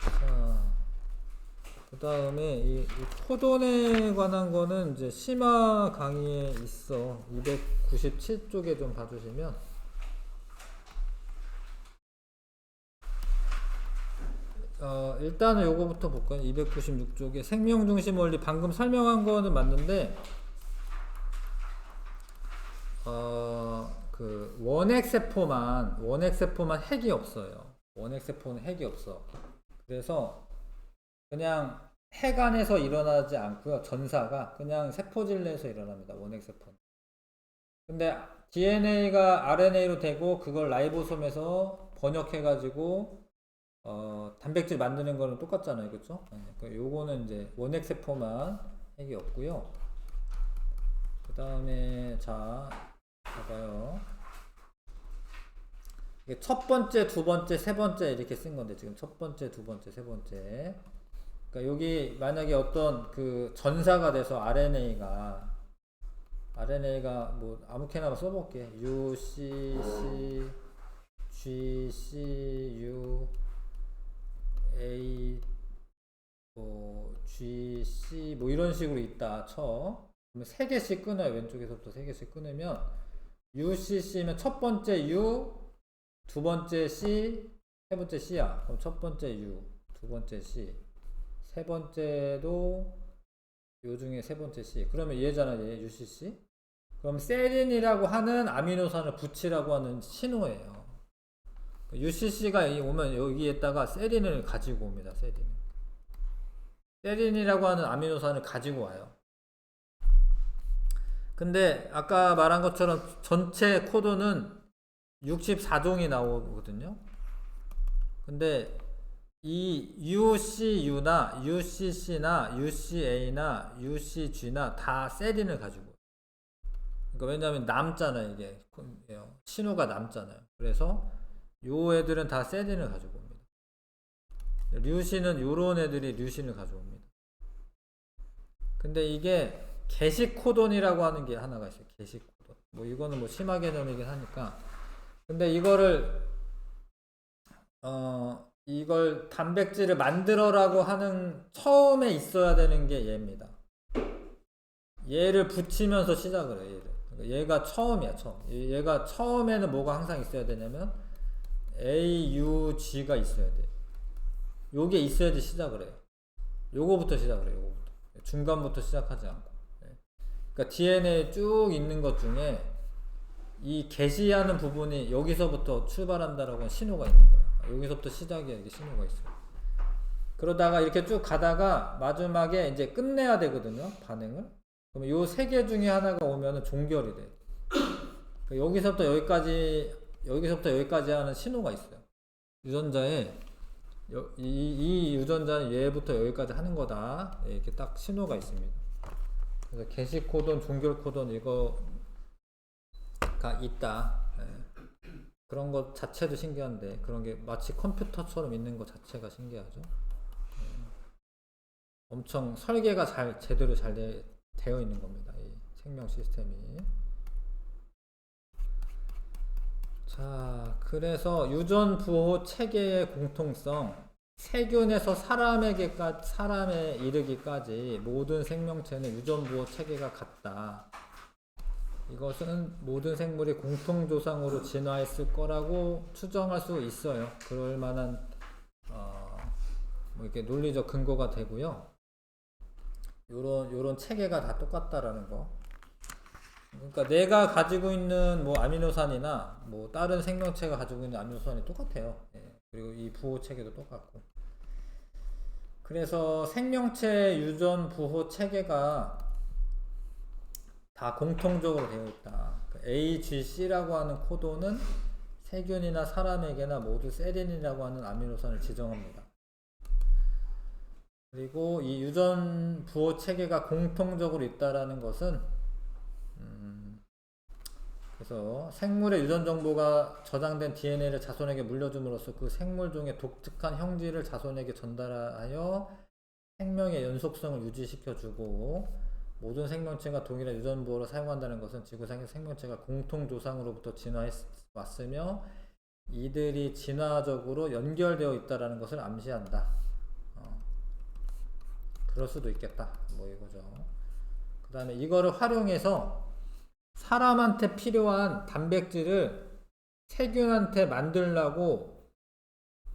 자, 그 다음에 이 코돈에 관한 거는 이제 심화 강의에 있어. 297쪽에 좀 봐주시면 일단은 요거부터 볼까요? 296쪽에 생명중심 원리 방금 설명한 거는 맞는데 그 원핵세포만 핵이 없어요. 원핵세포는 핵이 없어. 그래서 그냥 핵 안에서 일어나지 않고요. 전사가 그냥 세포질 내에서 일어납니다. 원핵세포는. 근데 DNA가 RNA로 되고 그걸 라이보솜에서 번역해가지고 단백질 만드는 거는 똑같잖아요. 그쵸? 요거는 이제 원핵세포만 핵이 없고요. 그 다음에 자 봐봐요. 이게 첫 번째, 두 번째, 세 번째 이렇게 쓴 건데 지금 첫 번째, 두 번째, 세 번째. 그러니까 여기 만약에 어떤 그 전사가 돼서 RNA가 뭐 아무렇게나 써볼게. UCC, GCU, A, GC 뭐 이런 식으로 있다 쳐. 그러면 3개씩 끊어요. 왼쪽에서부터 3개씩 끊으면 UCC면 첫 번째 U, 두 번째 C, 세 번째 C야. 그럼 첫 번째 U, 두 번째 C, 세 번째도 요 중에 세 번째 C. 그러면 얘잖아, 얘 UCC. 그럼 세린이라고 하는 아미노산을 붙이라고 하는 신호예요. UCC가 오면 여기에다가 세린을 가지고 옵니다. 세린이라고 하는 아미노산을 가지고 와요. 근데 아까 말한 것처럼 전체 코드는 64종이 나오거든요. 근데 이 UCU나 UCC나 UCA나 UCG나 다 세린을 가지고. 그러니까 왜냐하면 남잖아요. 이게 신호가 남잖아요. 그래서 요 애들은 다 세린을 가지고 옵니다. 류신은 요런 애들이 류신을 가져옵니다. 근데 이게 게식 코돈이라고 하는 게 하나가 있어요. 게식 코돈. 뭐 이거는 뭐 심화 개념이긴 하니까. 근데 이걸 단백질을 만들어라고 하는 처음에 있어야 되는 게 얘입니다. 얘를 붙이면서 시작을 해요. 얘가 처음이야. 얘가 처음에는 뭐가 항상 있어야 되냐면 AUG가 있어야 돼. 요게 있어야지 시작을 해요. 요거부터 시작을 해요. 요거부터. 중간부터 시작하지 않고. 그러니까 DNA 쭉 있는 것 중에 이 게시하는 부분이 여기서부터 출발한다라고 하는 신호가 있는 거예요. 여기서부터 시작이야. 이게 신호가 있어요. 그러다가 이렇게 쭉 가다가 마지막에 이제 끝내야 되거든요. 반응을. 그러면 요 세 개 중에 하나가 오면은 종결이 돼. 그러니까 여기서부터 여기까지 하는 신호가 있어요. 유전자에 이 유전자는 얘부터 여기까지 하는 거다. 이렇게 딱 신호가 있습니다. 그래서 게시 코돈, 종결 코돈 이거가 있다. 그런 것 자체도 신기한데 그런 게 마치 컴퓨터처럼 있는 것 자체가 신기하죠. 엄청 설계가 제대로 잘 되어 있는 겁니다. 이 생명 시스템이. 자, 그래서 유전 부호 체계의 공통성, 세균에서 사람에 이르기까지 모든 생명체는 유전 부호 체계가 같다. 이것은 모든 생물이 공통조상으로 진화했을 거라고 추정할 수 있어요. 그럴 만한 뭐 이렇게 논리적 근거가 되고요. 요런 체계가 다 똑같다라는 거. 그러니까 내가 가지고 있는 뭐 아미노산이나 뭐 다른 생명체가 가지고 있는 아미노산이 똑같아요. 그리고 이 부호 체계도 똑같고. 그래서 생명체 유전 부호 체계가 다 공통적으로 되어 있다. AGC라고 하는 코드는 세균이나 사람에게나 모두 세린이라고 하는 아미노산을 지정합니다. 그리고 이 유전 부호 체계가 공통적으로 있다라는 것은 그래서 생물의 유전 정보가 저장된 DNA를 자손에게 물려줌으로써 그 생물종의 독특한 형질을 자손에게 전달하여 생명의 연속성을 유지시켜주고 모든 생명체가 동일한 유전부호를 사용한다는 것은 지구상의 생명체가 공통조상으로부터 진화해 왔으며 이들이 진화적으로 연결되어 있다는 것을 암시한다. 그럴 수도 있겠다. 뭐 이거죠. 그 다음에 이거를 활용해서 사람한테 필요한 단백질을 세균한테 만들려고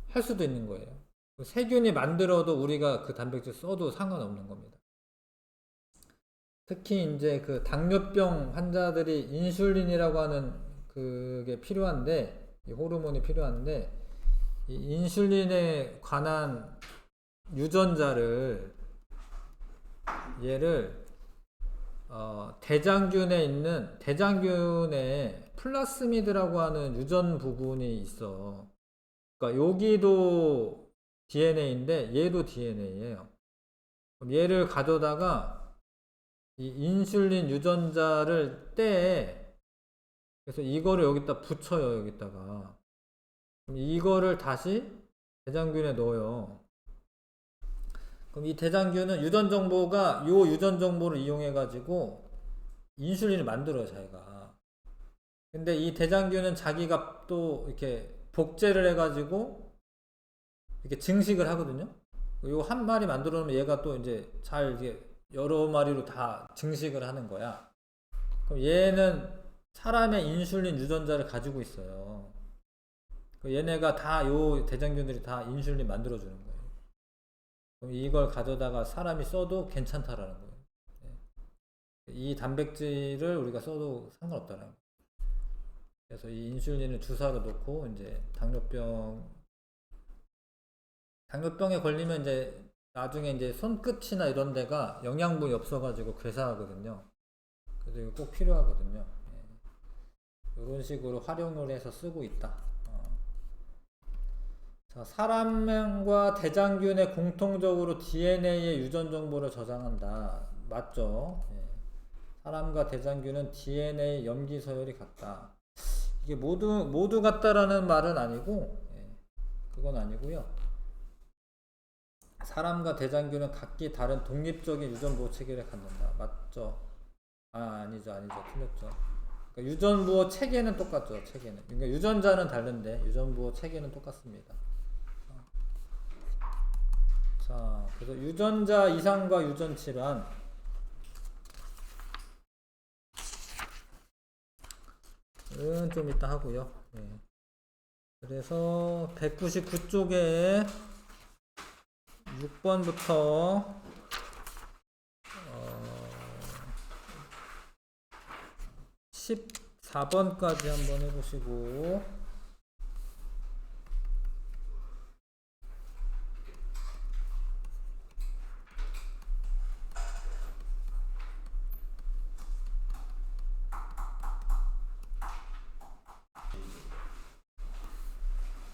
할 수도 있는 거예요. 세균이 만들어도 우리가 그 단백질 써도 상관없는 겁니다. 특히 이제 그 당뇨병 환자들이 인슐린이라고 하는 그게 필요한데, 이 호르몬이 필요한데, 이 인슐린에 관한 유전자를 얘를 대장균에 있는 대장균에 플라스미드라고 하는 유전 부분이 있어. 그러니까 여기도 DNA인데 얘도 DNA예요. 그럼 얘를 가져다가 이 인슐린 유전자를 떼. 그래서 이거를 여기다 붙여요. 여기다가. 그럼 이거를 다시 대장균에 넣어요. 그럼 이 대장균은 유전 정보가 요 유전 정보를 이용해 가지고 인슐린을 만들어요, 자기가. 근데 이 대장균은 자기가 또 이렇게 복제를 해 가지고 이렇게 증식을 하거든요. 요 한 마리 만들어 놓으면 얘가 또 이제 잘 이게 여러 마리로 다 증식을 하는 거야. 그럼 얘는 사람의 인슐린 유전자를 가지고 있어요. 얘네가 다 요 대장균들이 다 인슐린 만들어 주는 거예요. 그럼 이걸 가져다가 사람이 써도 괜찮다라는 거예요. 이 단백질을 우리가 써도 상관없다라는 거예요. 그래서 이 인슐린을 주사로 놓고 이제 당뇨병에 걸리면 이제 나중에 이제 손끝이나 이런 데가 영양분이 없어가지고 괴사하거든요. 그래서 이거 꼭 필요하거든요. 이런 식으로 활용을 해서 쓰고 있다. 자, 사람과 대장균에 공통적으로 DNA의 유전 정보를 저장한다. 맞죠? 사람과 대장균은 DNA 염기 서열이 같다. 이게 모두 같다라는 말은 아니고, 그건 아니고요. 사람과 대장균은 각기 다른 독립적인 유전부호 체계를 갖는다. 맞죠? 아니죠. 틀렸죠. 그러니까 유전부호 체계는 똑같죠. 체계는. 그러니까 유전자는 다른데 유전부호 체계는 똑같습니다. 자, 그래서 유전자 이상과 유전 질환. 은 좀 이따 하고요. 그래서 199쪽에 6번부터 14번까지 한번 해보시고,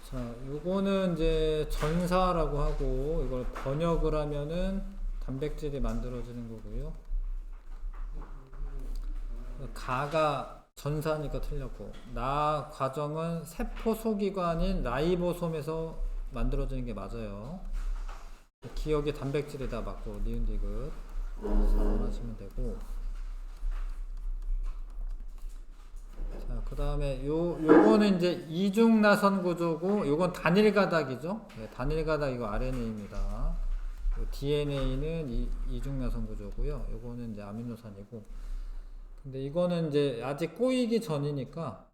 자, 요거는 이제 전사라고 하고, 이걸 번역을 하면은 단백질이 만들어지는 거고요. 가가 전사니까 틀렸고, 나 과정은 세포 소기관인 라이보솜에서 만들어지는 게 맞아요. 기억이 단백질이다 맞고, 니은 디귿 하시면 되고. 자, 그 다음에 요거는 이제 이중 나선 구조고, 요건 단일 가닥이죠. 단일 가닥 이거 RNA입니다. DNA는 이중 나선 구조고요. 요거는 이제 아미노산이고. 근데 이거는 이제 아직 꼬이기 전이니까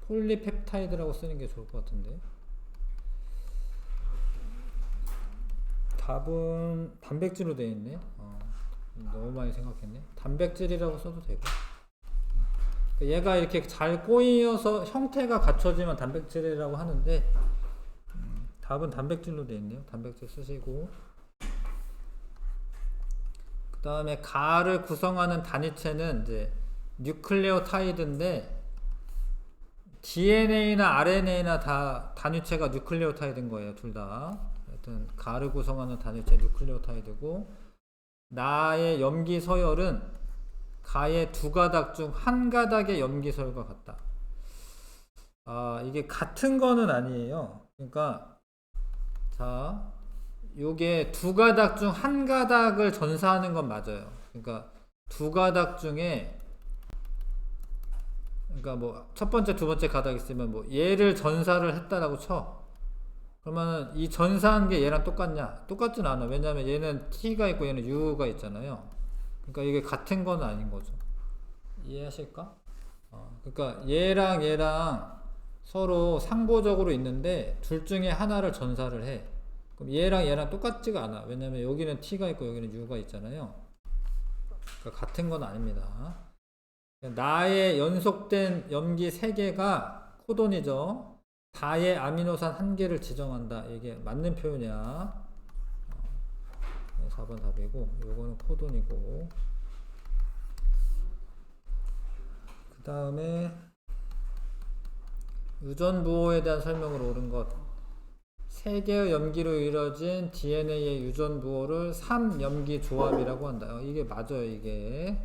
폴리펩타이드라고 쓰는 게 좋을 것 같은데. 답은 단백질로 되어 있네. 너무 많이 생각했네. 단백질이라고 써도 되고. 얘가 이렇게 잘 꼬이어서 형태가 갖춰지면 단백질이라고 하는데, 답은 단백질로 되어 있네요. 단백질 쓰시고. 그 다음에 가를 구성하는 단위체는 이제 뉴클레오타이드인데, DNA나 RNA나 다 단위체가 뉴클레오타이드인 거예요. 둘 다. 하여튼 가를 구성하는 단위체 뉴클레오타이드고, 나의 염기 서열은 가의 두 가닥 중 한 가닥의 염기 서열과 같다. 이게 같은 거는 아니에요. 그러니까 자, 요게 두 가닥 중 한 가닥을 전사하는 건 맞아요. 그러니까 두 가닥 중에, 그러니까 뭐 첫 번째 두 번째 가닥 있으면 뭐 얘를 전사를 했다라고 쳐. 그러면은 이 전사한 게 얘랑 똑같냐? 똑같진 않아. 왜냐면 얘는 t가 있고 얘는 u가 있잖아요. 그러니까 이게 같은 건 아닌 거죠. 이해하실까? 그러니까 얘랑 서로 상보적으로 있는데 둘 중에 하나를 전사를 해. 그럼 얘랑 똑같지가 않아. 왜냐면 여기는 t가 있고 여기는 u가 있잖아요. 그러니까 같은 건 아닙니다. 나의 연속된 염기 3개가 코돈이죠. 다의 아미노산 1개를 지정한다. 이게 맞는 표현이야. 4번 답이고, 요거는 코돈이고. 그 다음에 유전부호에 대한 설명으로 옳은 것. 3개의 염기로 이루어진 DNA의 유전부호를 3염기 조합이라고 한다. 이게 맞아요. 이게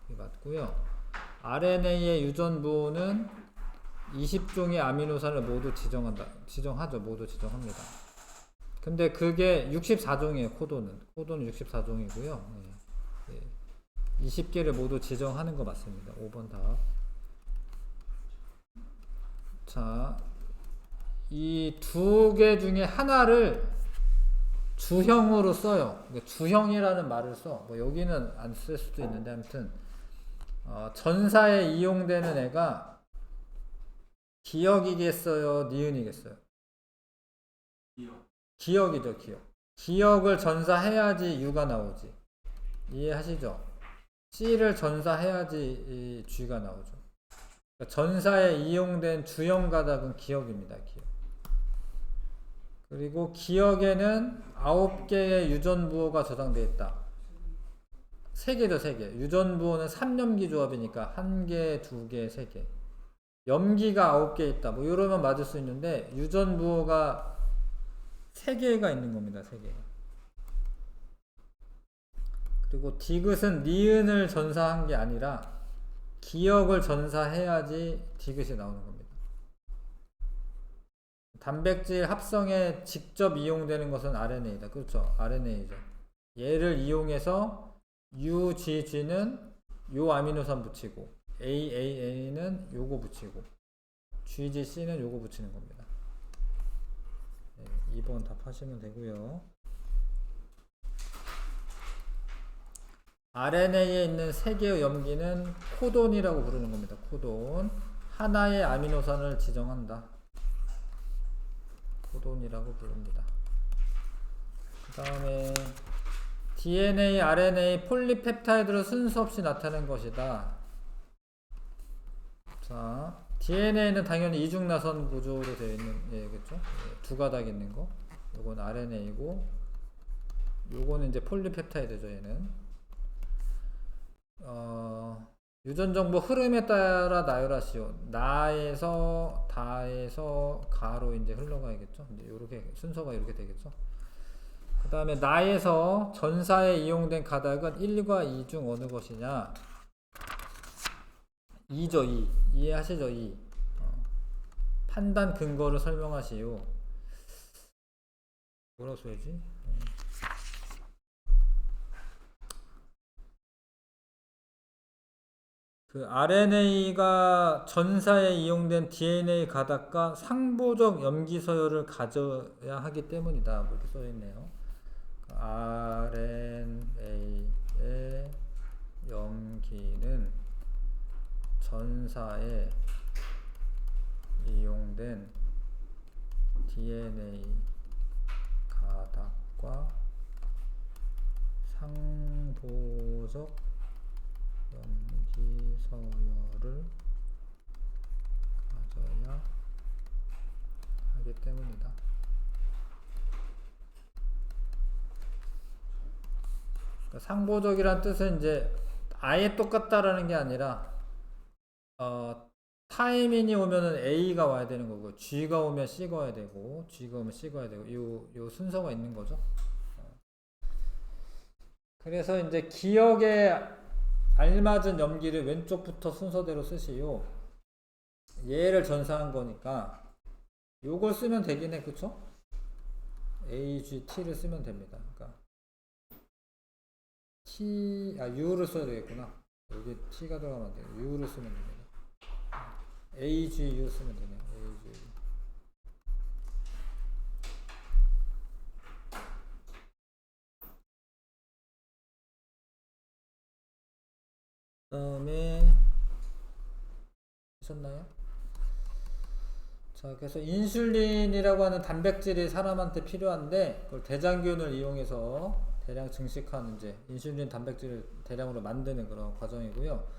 맞고요. RNA의 유전부호는 20종의 아미노산을 모두 지정하죠. 모두 지정합니다. 근데 그게 64종이에요. 코돈은 64종이고요. 20개를 모두 지정하는 거 맞습니다. 5번 답. 자, 이 두 개 중에 하나를 주형으로 써요. 주형이라는 말을 써. 뭐 여기는 안 쓸 수도 있는데, 아무튼 전사에 이용되는 애가 기억이겠어요? 니은이겠어요? 기억이죠, 기억. 기억을 전사해야지 U가 나오지. 이해하시죠? C를 전사해야지 G가 나오죠. 그러니까 전사에 이용된 주형 가닥은 기억입니다, 기억. 그리고 기억에는 9개의 유전부호가 저장되어 있다. 3개죠, 3개. 유전부호는 3염기 조합이니까 1개, 2개, 3개. 염기가 9개 있다. 뭐 이러면 맞을 수 있는데 유전부호가 3개가 있는 겁니다. 3개. 그리고 디귿은 니은을 전사한 게 아니라 기억을 전사해야지 디귿이 나오는 겁니다. 단백질 합성에 직접 이용되는 것은 RNA다. 그렇죠? RNA죠. 얘를 이용해서 UGG는 요 아미노산 붙이고 AAA는 요거 붙이고 GGC는 요거 붙이는 겁니다. 2번 답하시면 되고요. RNA에 있는 3개의 염기는 코돈이라고 부르는 겁니다. 코돈. 하나의 아미노산을 지정한다. 코돈이라고 부릅니다. 그 다음에 DNA, RNA, 폴리펩타이드로 순서 없이 나타낸 것이다. 자, DNA는 당연히 이중나선 구조로 되어 있는 얘겠죠. 두 가닥 있는 거. 요건 RNA고, 요거는 이제 폴리펩타이드죠. 얘는 유전정보 흐름에 따라 나열하시오. 나에서 다에서 가로 이제 흘러가야겠죠. 이제 요렇게 순서가 이렇게 되겠죠. 그 다음에 나에서 전사에 이용된 가닥은 1과 2 중 어느 것이냐? 2죠. 2. 이해하시죠? 2. 판단 근거를 설명하시오. 뭐라고 써야지? 그 RNA가 전사에 이용된 DNA 가닥과 상보적 염기 서열을 가져야 하기 때문이다. 뭐 이렇게 써 있네요. RNA의 염기는 전사에 이용된 DNA 가닥과 상보적 염기 서열을 가져야 하기 때문이다. 그러니까 상보적이란 뜻은 이제 아예 똑같다라는 게 아니라 타이밍이 오면은 A가 와야 되는 거고, G가 오면 C가 와야 되고, G가 오면 C가 와야 되고, 요 순서가 있는 거죠. 그래서 이제 기억에 알맞은 염기를 왼쪽부터 순서대로 쓰시오. 얘를 전사한 거니까 요걸 쓰면 되긴 해. 그쵸? AGT를 쓰면 됩니다. 그러니까 U를 써야 되겠구나. 여기 T가 들어가면 안 돼요. U를 쓰면 됩니다. AGU 쓰면 되네요. AGU. 그다음에 하셨나요? 자, 그래서 인슐린이라고 하는 단백질이 사람한테 필요한데 그걸 대장균을 이용해서 대량 증식하는 이제 인슐린 단백질을 대량으로 만드는 그런 과정이고요.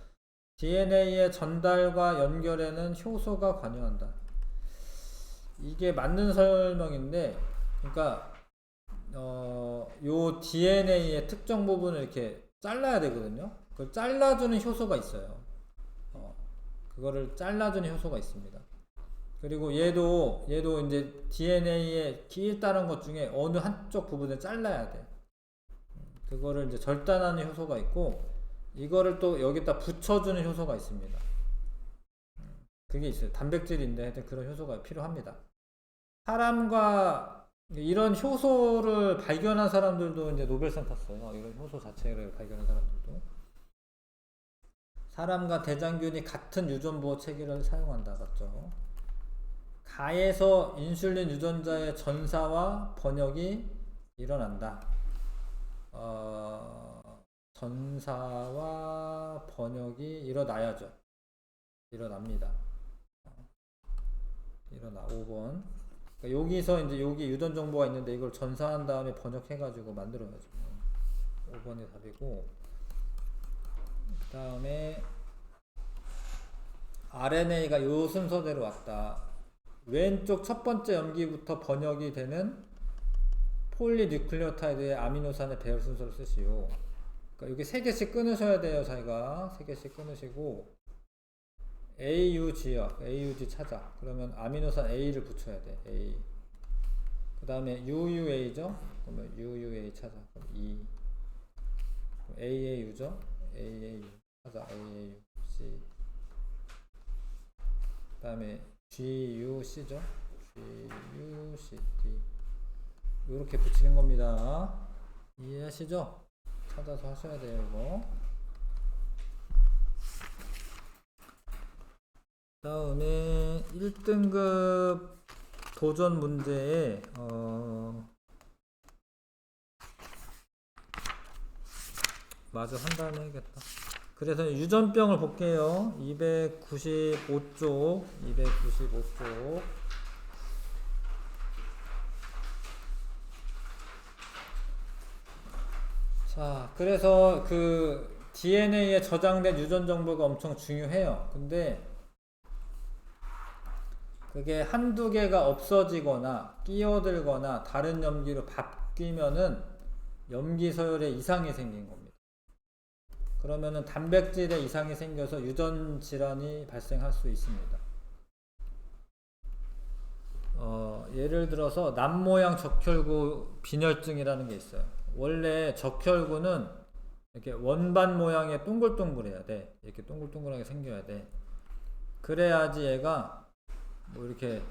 DNA의 전달과 연결에는 효소가 관여한다. 이게 맞는 설명인데, 그러니까 요 DNA의 특정 부분을 이렇게 잘라야 되거든요. 그걸 잘라주는 효소가 있어요. 그거를 잘라주는 효소가 있습니다. 그리고 얘도 이제 DNA에 길다는 것 중에 어느 한쪽 부분을 잘라야 돼. 그거를 이제 절단하는 효소가 있고, 이거를 또 여기다 붙여주는 효소가 있습니다. 그게 있어요. 단백질인데 하여튼 그런 효소가 필요합니다. 사람과 이런 효소를 발견한 사람들도 이제 노벨상 탔어요. 이런 효소 자체를 발견한 사람들도. 사람과 대장균이 같은 유전보호 체계를 사용한다. 맞죠? 가에서 인슐린 유전자의 전사와 번역이 일어난다. 전사와 번역이 일어나야죠. 일어납니다. 일어나. 5번. 그러니까 여기서 이제 여기 유전 정보가 있는데 이걸 전사한 다음에 번역해가지고 만들어야죠. 5번이 답이고. 그 다음에 RNA가 요 순서대로 왔다. 왼쪽 첫 번째 염기부터 번역이 되는 폴리뉴클레오타이드의 아미노산의 배열 순서를 쓰시오. 그러니까 여기 3개씩 끊으셔야 돼요. 자기가 3개씩 끊으시고 AUG요. AUG 찾아. 그러면 아미노산 A를 붙여야 돼. A. 그 다음에 UUA죠. 그러면 UUA 찾아. 그럼 E. AAU죠. AAU 찾아. AAU C. 그 다음에 GUC죠. GUCD. 이렇게 붙이는 겁니다. 이해하시죠? 찾아서 하셔야 돼요, 이거. 다음에 1등급 도전 문제에 마저 한 다음에 해야겠다. 그래서 유전병을 볼게요. 295쪽. 자, 그래서 그 DNA에 저장된 유전 정보가 엄청 중요해요. 근데 그게 한두 개가 없어지거나 끼어들거나 다른 염기로 바뀌면은 염기 서열에 이상이 생긴 겁니다. 그러면은 단백질에 이상이 생겨서 유전 질환이 발생할 수 있습니다. 예를 들어서 남모양 적혈구 빈혈증이라는 게 있어요. 원래 적혈구는 이렇게 원반 모양의 동글동글해야 돼. 이렇게 동글동글하게 생겨야 돼. 그래야지 얘가 뭐 이렇게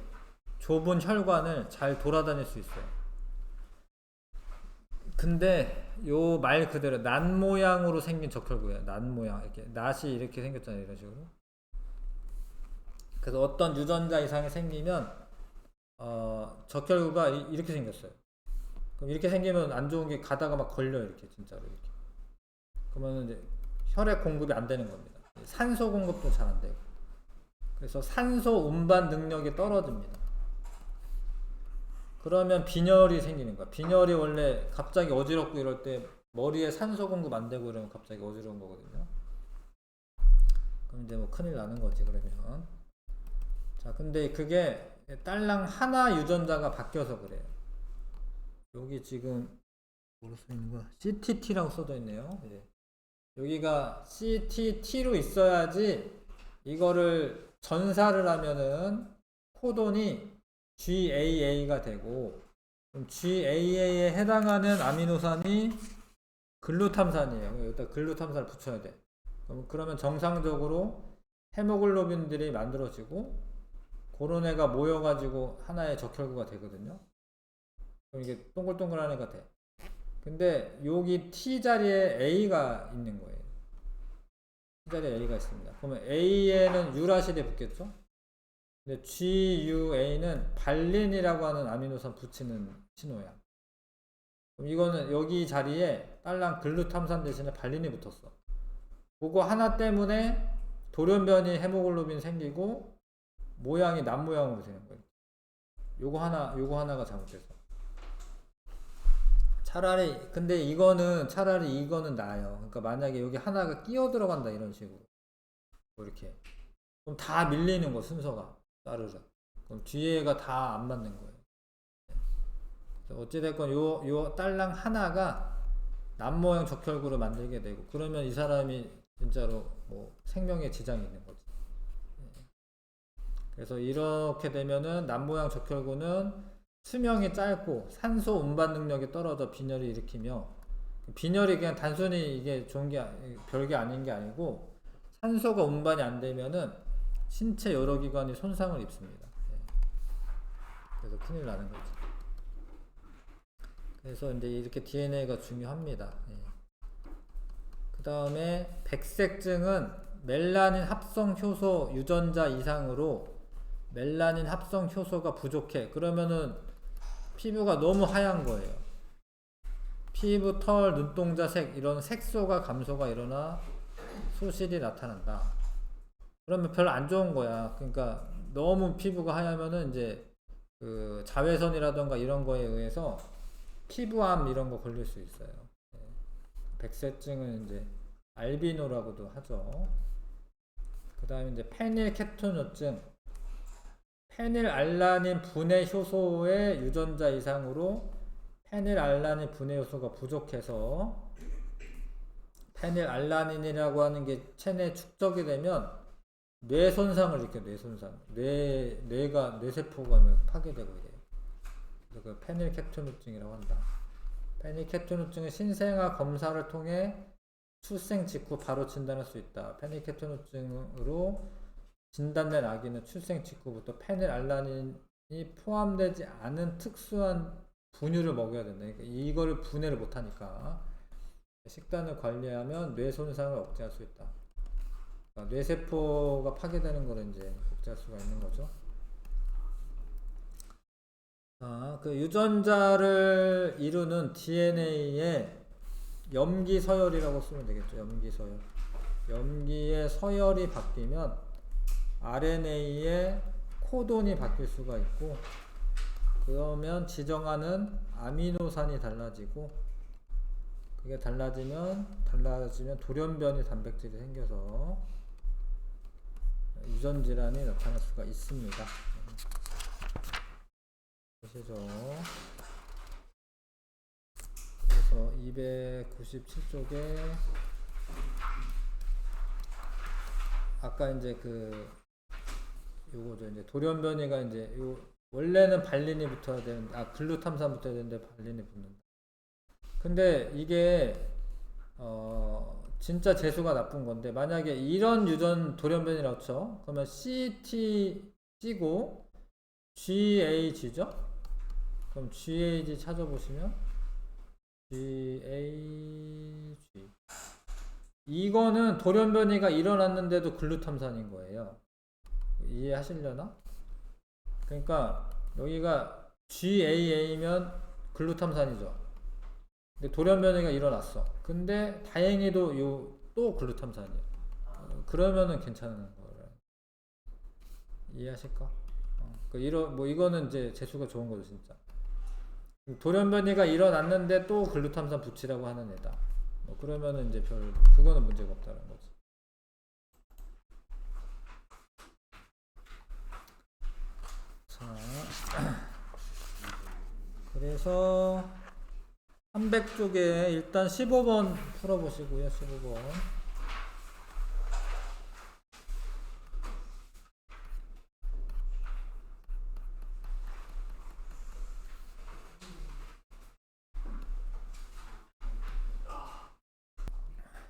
좁은 혈관을 잘 돌아다닐 수 있어요. 근데 요 말 그대로 낫 모양으로 생긴 적혈구예요. 낫 모양. 이렇게 낫이 이렇게 생겼잖아요. 이런 식으로. 그래서 어떤 유전자 이상이 생기면 적혈구가 이렇게 생겼어요. 그럼 이렇게 생기면 안 좋은 게 가다가 막 걸려요. 이렇게 진짜로 이렇게. 그러면 이제 혈액 공급이 안 되는 겁니다. 산소 공급도 잘 안 되고. 그래서 산소 운반 능력이 떨어집니다. 그러면 빈혈이 생기는 거야. 빈혈이 원래 갑자기 어지럽고 이럴 때 머리에 산소 공급 안 되고 이러면 갑자기 어지러운 거거든요. 그럼 이제 뭐 큰일 나는 거지, 그러면. 자, 근데 그게 딸랑 하나 유전자가 바뀌어서 그래요. 여기 지금 뭐로 써 있는 거야? CTT라고 써져 있네요. 예. 여기가 CTT로 있어야지 이거를 전사를 하면은 코돈이 GAA가 되고, 그럼 GAA에 해당하는 아미노산이 글루탐산이에요. 여기다 글루탐산을 붙여야 돼. 그러면 정상적으로 헤모글로빈들이 만들어지고 그런 애가 모여가지고 하나의 적혈구가 되거든요. 그럼 이게 동글동글한 애가 돼. 근데 여기 T 자리에 A가 있는 거예요. T 자리에 A가 있습니다. 그러면 A에는 유라실이 붙겠죠? 근데 GUA는 발린이라고 하는 아미노산 붙이는 신호야. 그럼 이거는 여기 자리에 딸랑 글루탐산 대신에 발린이 붙었어. 그거 하나 때문에 돌연변이 헤모글로빈 생기고 모양이 남 모양으로 되는 거예요. 요거 하나가 잘못돼서. 근데 차라리 이거는 나아요. 그러니까 만약에 여기 하나가 끼어 들어간다 이런 식으로. 뭐 이렇게. 그럼 다 밀리는 거, 순서가. 따르르. 그럼 뒤에가 다 안 맞는 거예요. 어찌됐건 요 딸랑 하나가 남모양 적혈구를 만들게 되고, 그러면 이 사람이 진짜로 뭐 생명에 지장이 있는 거지. 그래서 이렇게 되면은 남모양 적혈구는 수명이 짧고 산소 운반 능력이 떨어져 빈혈을 일으키며, 빈혈이 그냥 단순히 이게 좋은 게 별게 아닌 게 아니고 산소가 운반이 안 되면은 신체 여러 기관이 손상을 입습니다. 그래서 큰일 나는 거죠. 그래서 이제 이렇게 DNA가 중요합니다. 그 다음에 백색증은 멜라닌 합성 효소 유전자 이상으로 멜라닌 합성 효소가 부족해. 그러면은 피부가 너무 하얀 거예요. 피부, 털, 눈동자 색 이런 색소가 감소가 일어나 소실이 나타난다. 그러면 별로 안 좋은 거야. 그러니까 너무 피부가 하얗면은 이제 그 자외선이라던가 이런 거에 의해서 피부암 이런 거 걸릴 수 있어요. 백색증은 이제 알비노라고도 하죠. 그 다음에 이제 페닐케토누증. 페닐알라닌 분해 효소의 유전자 이상으로 페닐알라닌 분해 효소가 부족해서 페닐알라닌이라고 하는 게 체내에 축적이 되면 뇌 손상을 일으켜. 뇌 손상. 뇌세포가 파괴되고 이래요. 그래서 페닐케토누증이라고 한다. 페닐케토누증은 신생아 검사를 통해 출생 직후 바로 진단할 수 있다. 페닐케토누증으로 진단된 아기는 출생 직후부터 페닐알라닌이 포함되지 않은 특수한 분유를 먹여야 된다. 그러니까 이거를 분해를 못하니까 식단을 관리하면 뇌 손상을 억제할 수 있다. 그러니까 뇌세포가 파괴되는 걸 이제 억제할 수가 있는 거죠. 그 유전자를 이루는 DNA에 염기 서열이라고 쓰면 되겠죠. 염기 서열. 염기의 서열이 바뀌면 RNA의 코돈이 바뀔 수가 있고, 그러면 지정하는 아미노산이 달라지고, 그게 달라지면 돌연변이 단백질이 생겨서 유전 질환이 나타날 수가 있습니다. 보시죠. 그래서 297쪽에 아까 이제 요거죠. 이제 돌연변이가 이제 원래는 발린이 붙어야 되는데, 글루탐산 붙어야 되는데 발린이 붙는다. 근데 이게 진짜 재수가 나쁜 건데, 만약에 이런 유전 돌연변이라고 쳐. 그러면 CT 찌고 GAG죠? 그럼 GAG 찾아보시면 GAG 이거는 돌연변이가 일어났는데도 글루탐산인 거예요. 이해하시려나? 그러니까 여기가 GAA면 글루탐산이죠. 근데 돌연변이가 일어났어. 근데 다행히도 또 글루탐산이에요. 그러면은 괜찮은 거예요. 이해하실까? 이거는 이제 재수가 좋은 거죠, 진짜. 돌연변이가 일어났는데 또 글루탐산 붙이라고 하는 애다. 그러면은 이제 그거는 문제가 없다는 거지. 자, 그래서 300쪽에 일단 15번 풀어보시고요. 15번.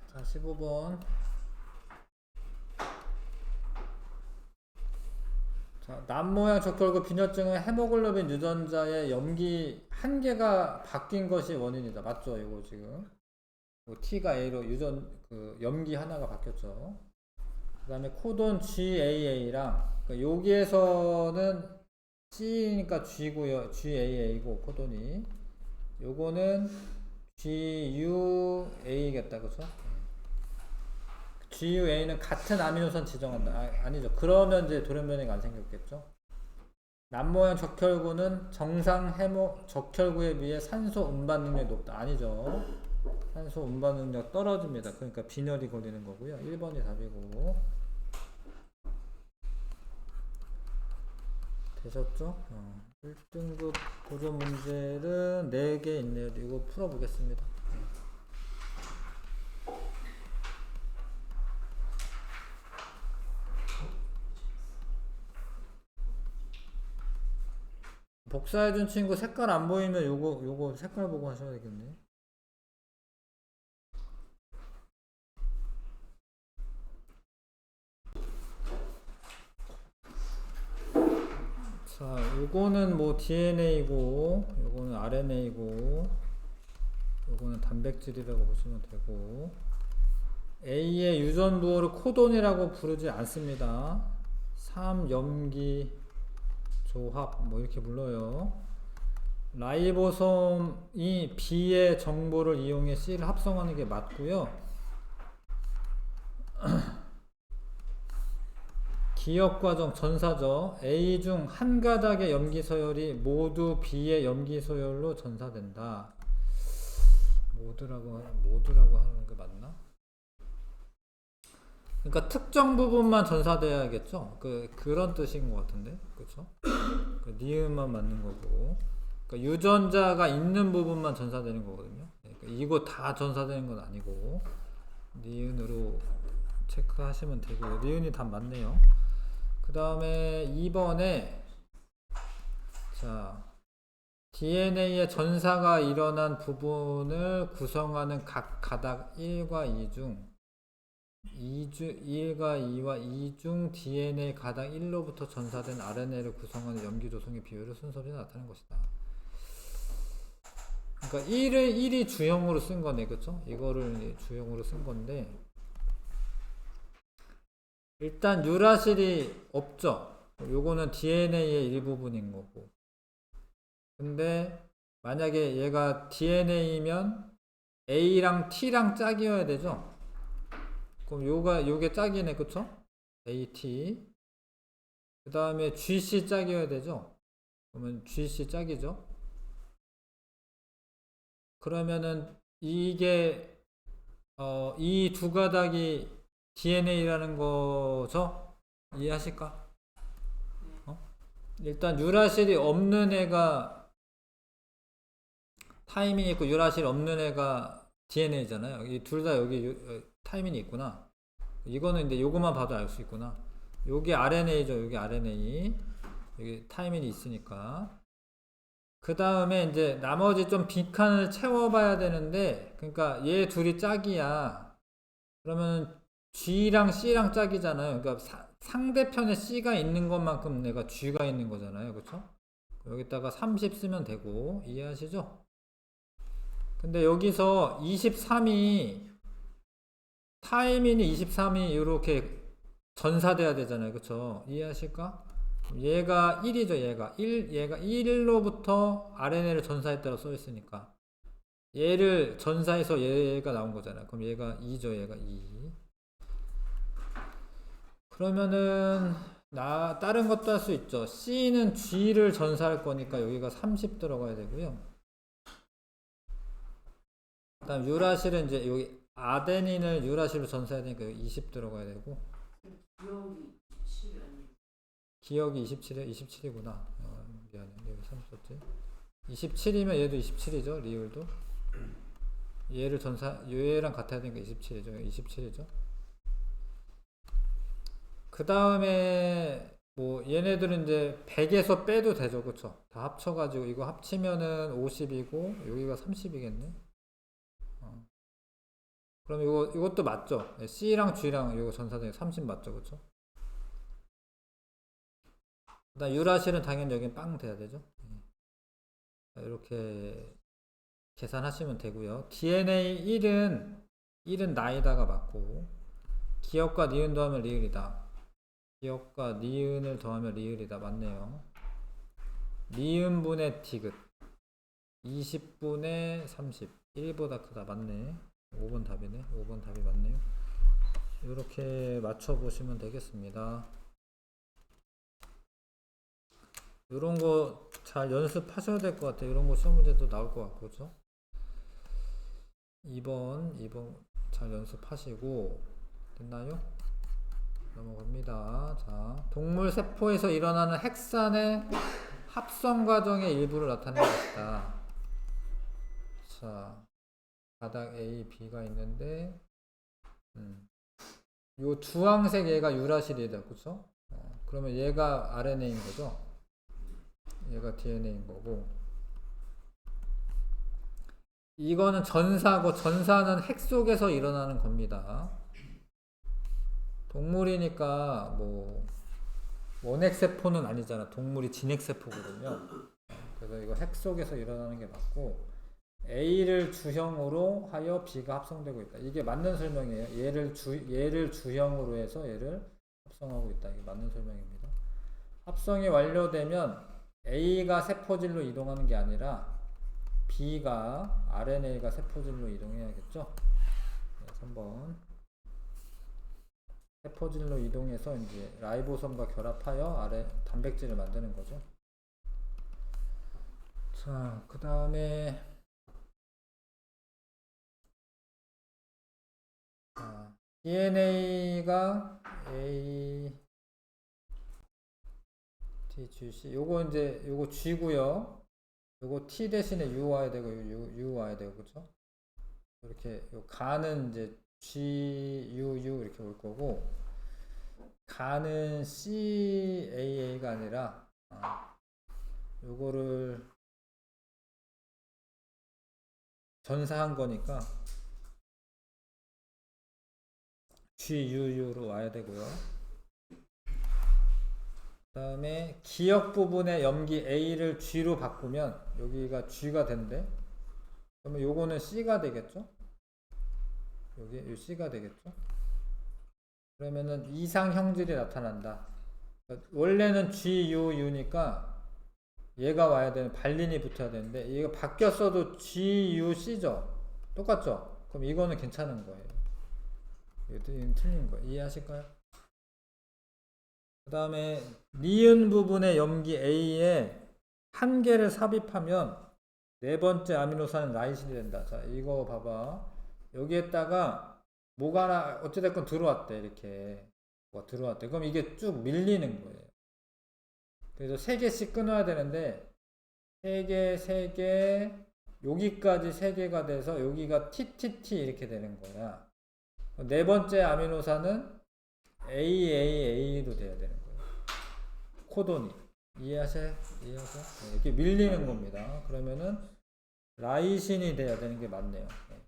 자, 15번. 자, 남모양 적혈구 빈혈증은 헤모글로빈 유전자의 염기 한 개가 바뀐 것이 원인이다. 맞죠? 이거 지금 T가 A로 염기 하나가 바뀌었죠. 그 다음에 코돈 GAA랑 여기에서는 C니까 G고요. GAA고 코돈이 요거는 GUA겠다. 그쵸? GUA는 같은 아미노산 지정한다. 아니죠. 그러면 이제 돌연변이가 안 생겼겠죠. 남모양 적혈구는 정상 적혈구에 비해 산소 운반 능력이 높다. 아니죠. 산소 운반 능력 떨어집니다. 그러니까 빈혈이 걸리는 거고요. 1번이 답이고. 되셨죠? 1등급 고전 문제는 4개 있네요. 이거 풀어보겠습니다. 복사해준 친구 색깔 안 보이면 요거 색깔 보고 하셔야 되겠네. 자, 요거는 뭐 DNA고, 요거는 RNA고, 요거는 단백질이라고 보시면 되고, A의 유전부호를 코돈이라고 부르지 않습니다. 3염기 조합 뭐 이렇게 불러요. 라이보솜이 B의 정보를 이용해 C를 합성하는 게 맞고요. 기억과정 전사죠. A 중 한 가닥의 염기서열이 모두 B의 염기서열로 전사된다. 모두라고 하는 게 맞나? 그러니까 특정 부분만 전사돼야겠죠. 그런 뜻인 것 같은데, 그렇죠? 니은만 맞는 거고. 그러니까 유전자가 있는 부분만 전사되는 거거든요. 그러니까 이거 다 전사되는 건 아니고 니은으로 체크하시면 되고요. 니은이 다 맞네요. 그 다음에 2번에 자 DNA의 전사가 일어난 부분을 구성하는 각 가닥 1과 2 중 1과 2와 2 중 DNA 가닥 1로부터 전사된 RNA를 구성하는 염기 조성의 비율을 순서대로 나타내는 것이다. 그러니까 1이 주형으로 쓴 거네, 그쵸? 이거를 주형으로 쓴 건데, 일단 유라실이 없죠. 요거는 DNA의 일부분인 거고. 근데 만약에 얘가 DNA면 A랑 T랑 짝이어야 되죠. 그럼 요게 짝이네, 그쵸? AT. 그 다음에 GC 짝이어야 되죠. 그러면 GC 짝이죠. 그러면은 이게 이 두 가닥이 DNA라는 거죠? 이해하실까? 일단 유라실이 없는 애가 타이밍이 있고 유라실 없는 애가 DNA잖아요. 이 둘 다 여기 타이밍이 있구나. 이거는 이제 요것만 봐도 알 수 있구나. 여기 RNA죠. 여기 RNA. 여기 타이밍이 있으니까. 그 다음에 이제 나머지 좀 빈칸을 채워봐야 되는데, 그러니까 얘 둘이 짝이야. 그러면 G랑 C랑 짝이잖아요. 그러니까 상대편에 C가 있는 것만큼 내가 G가 있는 거잖아요. 그쵸? 여기다가 30 쓰면 되고, 이해하시죠? 근데 여기서 23이, 타이밍이 23이 이렇게 전사돼야 되잖아요. 그쵸? 이해하실까? 얘가 1이죠. 얘가 1로부터 RNA를 전사했다고 써있으니까 얘를 전사해서 얘가 나온 거잖아요. 그럼 얘가 2죠. 얘가 2. 그러면은 다른 것도 할 수 있죠. C는 G를 전사할 거니까 여기가 30 들어가야 되고요. 그 다음 유라실은 이제 여기 아데닌을 유라실로 전사해야 되니까 여기 20 들어가야 되고, 기억이 27이야? 27이구나. 미안해. 여기 30 썼지. 27이면 얘도 27이죠. 리을도. 얘랑 같아야 되니까 27이죠. 27이죠. 그 다음에 뭐 얘네들은 이제 100에서 빼도 되죠. 그쵸? 다 합쳐가지고 이거 합치면은 50이고 여기가 30이겠네. 그럼 이것도 맞죠? C랑 G랑 이거 전사되니까 30 맞죠? 그쵸? 그다음 유라실은 당연히 여긴 빵 돼야 되죠. 자, 이렇게 계산하시면 되고요. DNA 1은 나이다가 맞고, 기억과 니은 더하면 리을이다. 기억과 니은을 더하면 리을이다. 맞네요. 니은분의 디귿 20분의 30 1보다 크다. 맞네. 5번 답이네. 5번 답이 맞네요. 이렇게 맞춰보시면 되겠습니다. 이런 거 잘 연습하셔야 될 것 같아요. 이런 거 시험 문제도 나올 것 같고, 그죠? 2번 잘 연습하시고, 됐나요? 넘어갑니다. 자, 동물 세포에서 일어나는 핵산의 합성 과정의 일부를 나타내는 것이다. 자, 바닥 A, B가 있는데, 요 주황색 얘가 유라실이다, 그쵸? 그러면 얘가 RNA인 거죠? 얘가 DNA인 거고, 이거는 전사고, 전사는 핵 속에서 일어나는 겁니다. 동물이니까 뭐 원핵세포는 아니잖아. 동물이 진핵세포거든요. 그래서 이거 핵 속에서 일어나는 게 맞고, A를 주형으로 하여 B가 합성되고 있다. 이게 맞는 설명이에요. 얘를 주형으로 해서 얘를 합성하고 있다. 이게 맞는 설명입니다. 합성이 완료되면 A가 세포질로 이동하는 게 아니라 B가 RNA가 세포질로 이동해야겠죠. 네, 3번. 세포질로 이동해서 이제 라이보솜과 결합하여 단백질을 만드는 거죠. 자, 그 다음에 DNA가 A, T, G, C. 요거 이제 요거 G고요. 요거 T 대신에 U 와야 되고 U 와야 되고, 그쵸? 이렇게 요 가는 이제 G, U 이렇게 올 거고, 가는 CAA가 아니라 요거를 전사한 거니까 GUU로 와야 되고요. 그 다음에 기억 부분의 염기 A를 G로 바꾸면 여기가 G가 된대. 그러면 요거는 C가 되겠죠? 여기 요 C가 되겠죠? 그러면은 이상 형질이 나타난다. 원래는 GUU니까 얘가 와야 되는, 발린이 붙어야 되는데 이거 바뀌었어도 GUC죠? 똑같죠? 그럼 이거는 괜찮은 거예요. 이건 틀린 거 이해하실까요? 그 다음에 니은 부분의 염기 A에 한 개를 삽입하면 네 번째 아미노산은 라이신이 된다. 자, 이거 봐봐. 여기에다가 뭐가 하나 어찌됐건 들어왔대. 이렇게 뭐가 들어왔대. 그럼 이게 쭉 밀리는 거예요. 그래서 3개씩 끊어야 되는데 3개 여기까지 3개가 돼서 여기가 TTT 이렇게 되는 거야. 네 번째 아미노산은 AAA로 돼야 되는 거예요. 코돈이. 이해하세요? 네, 이렇게 밀리는 겁니다. 그러면은 라이신이 돼야 되는 게 맞네요. 네.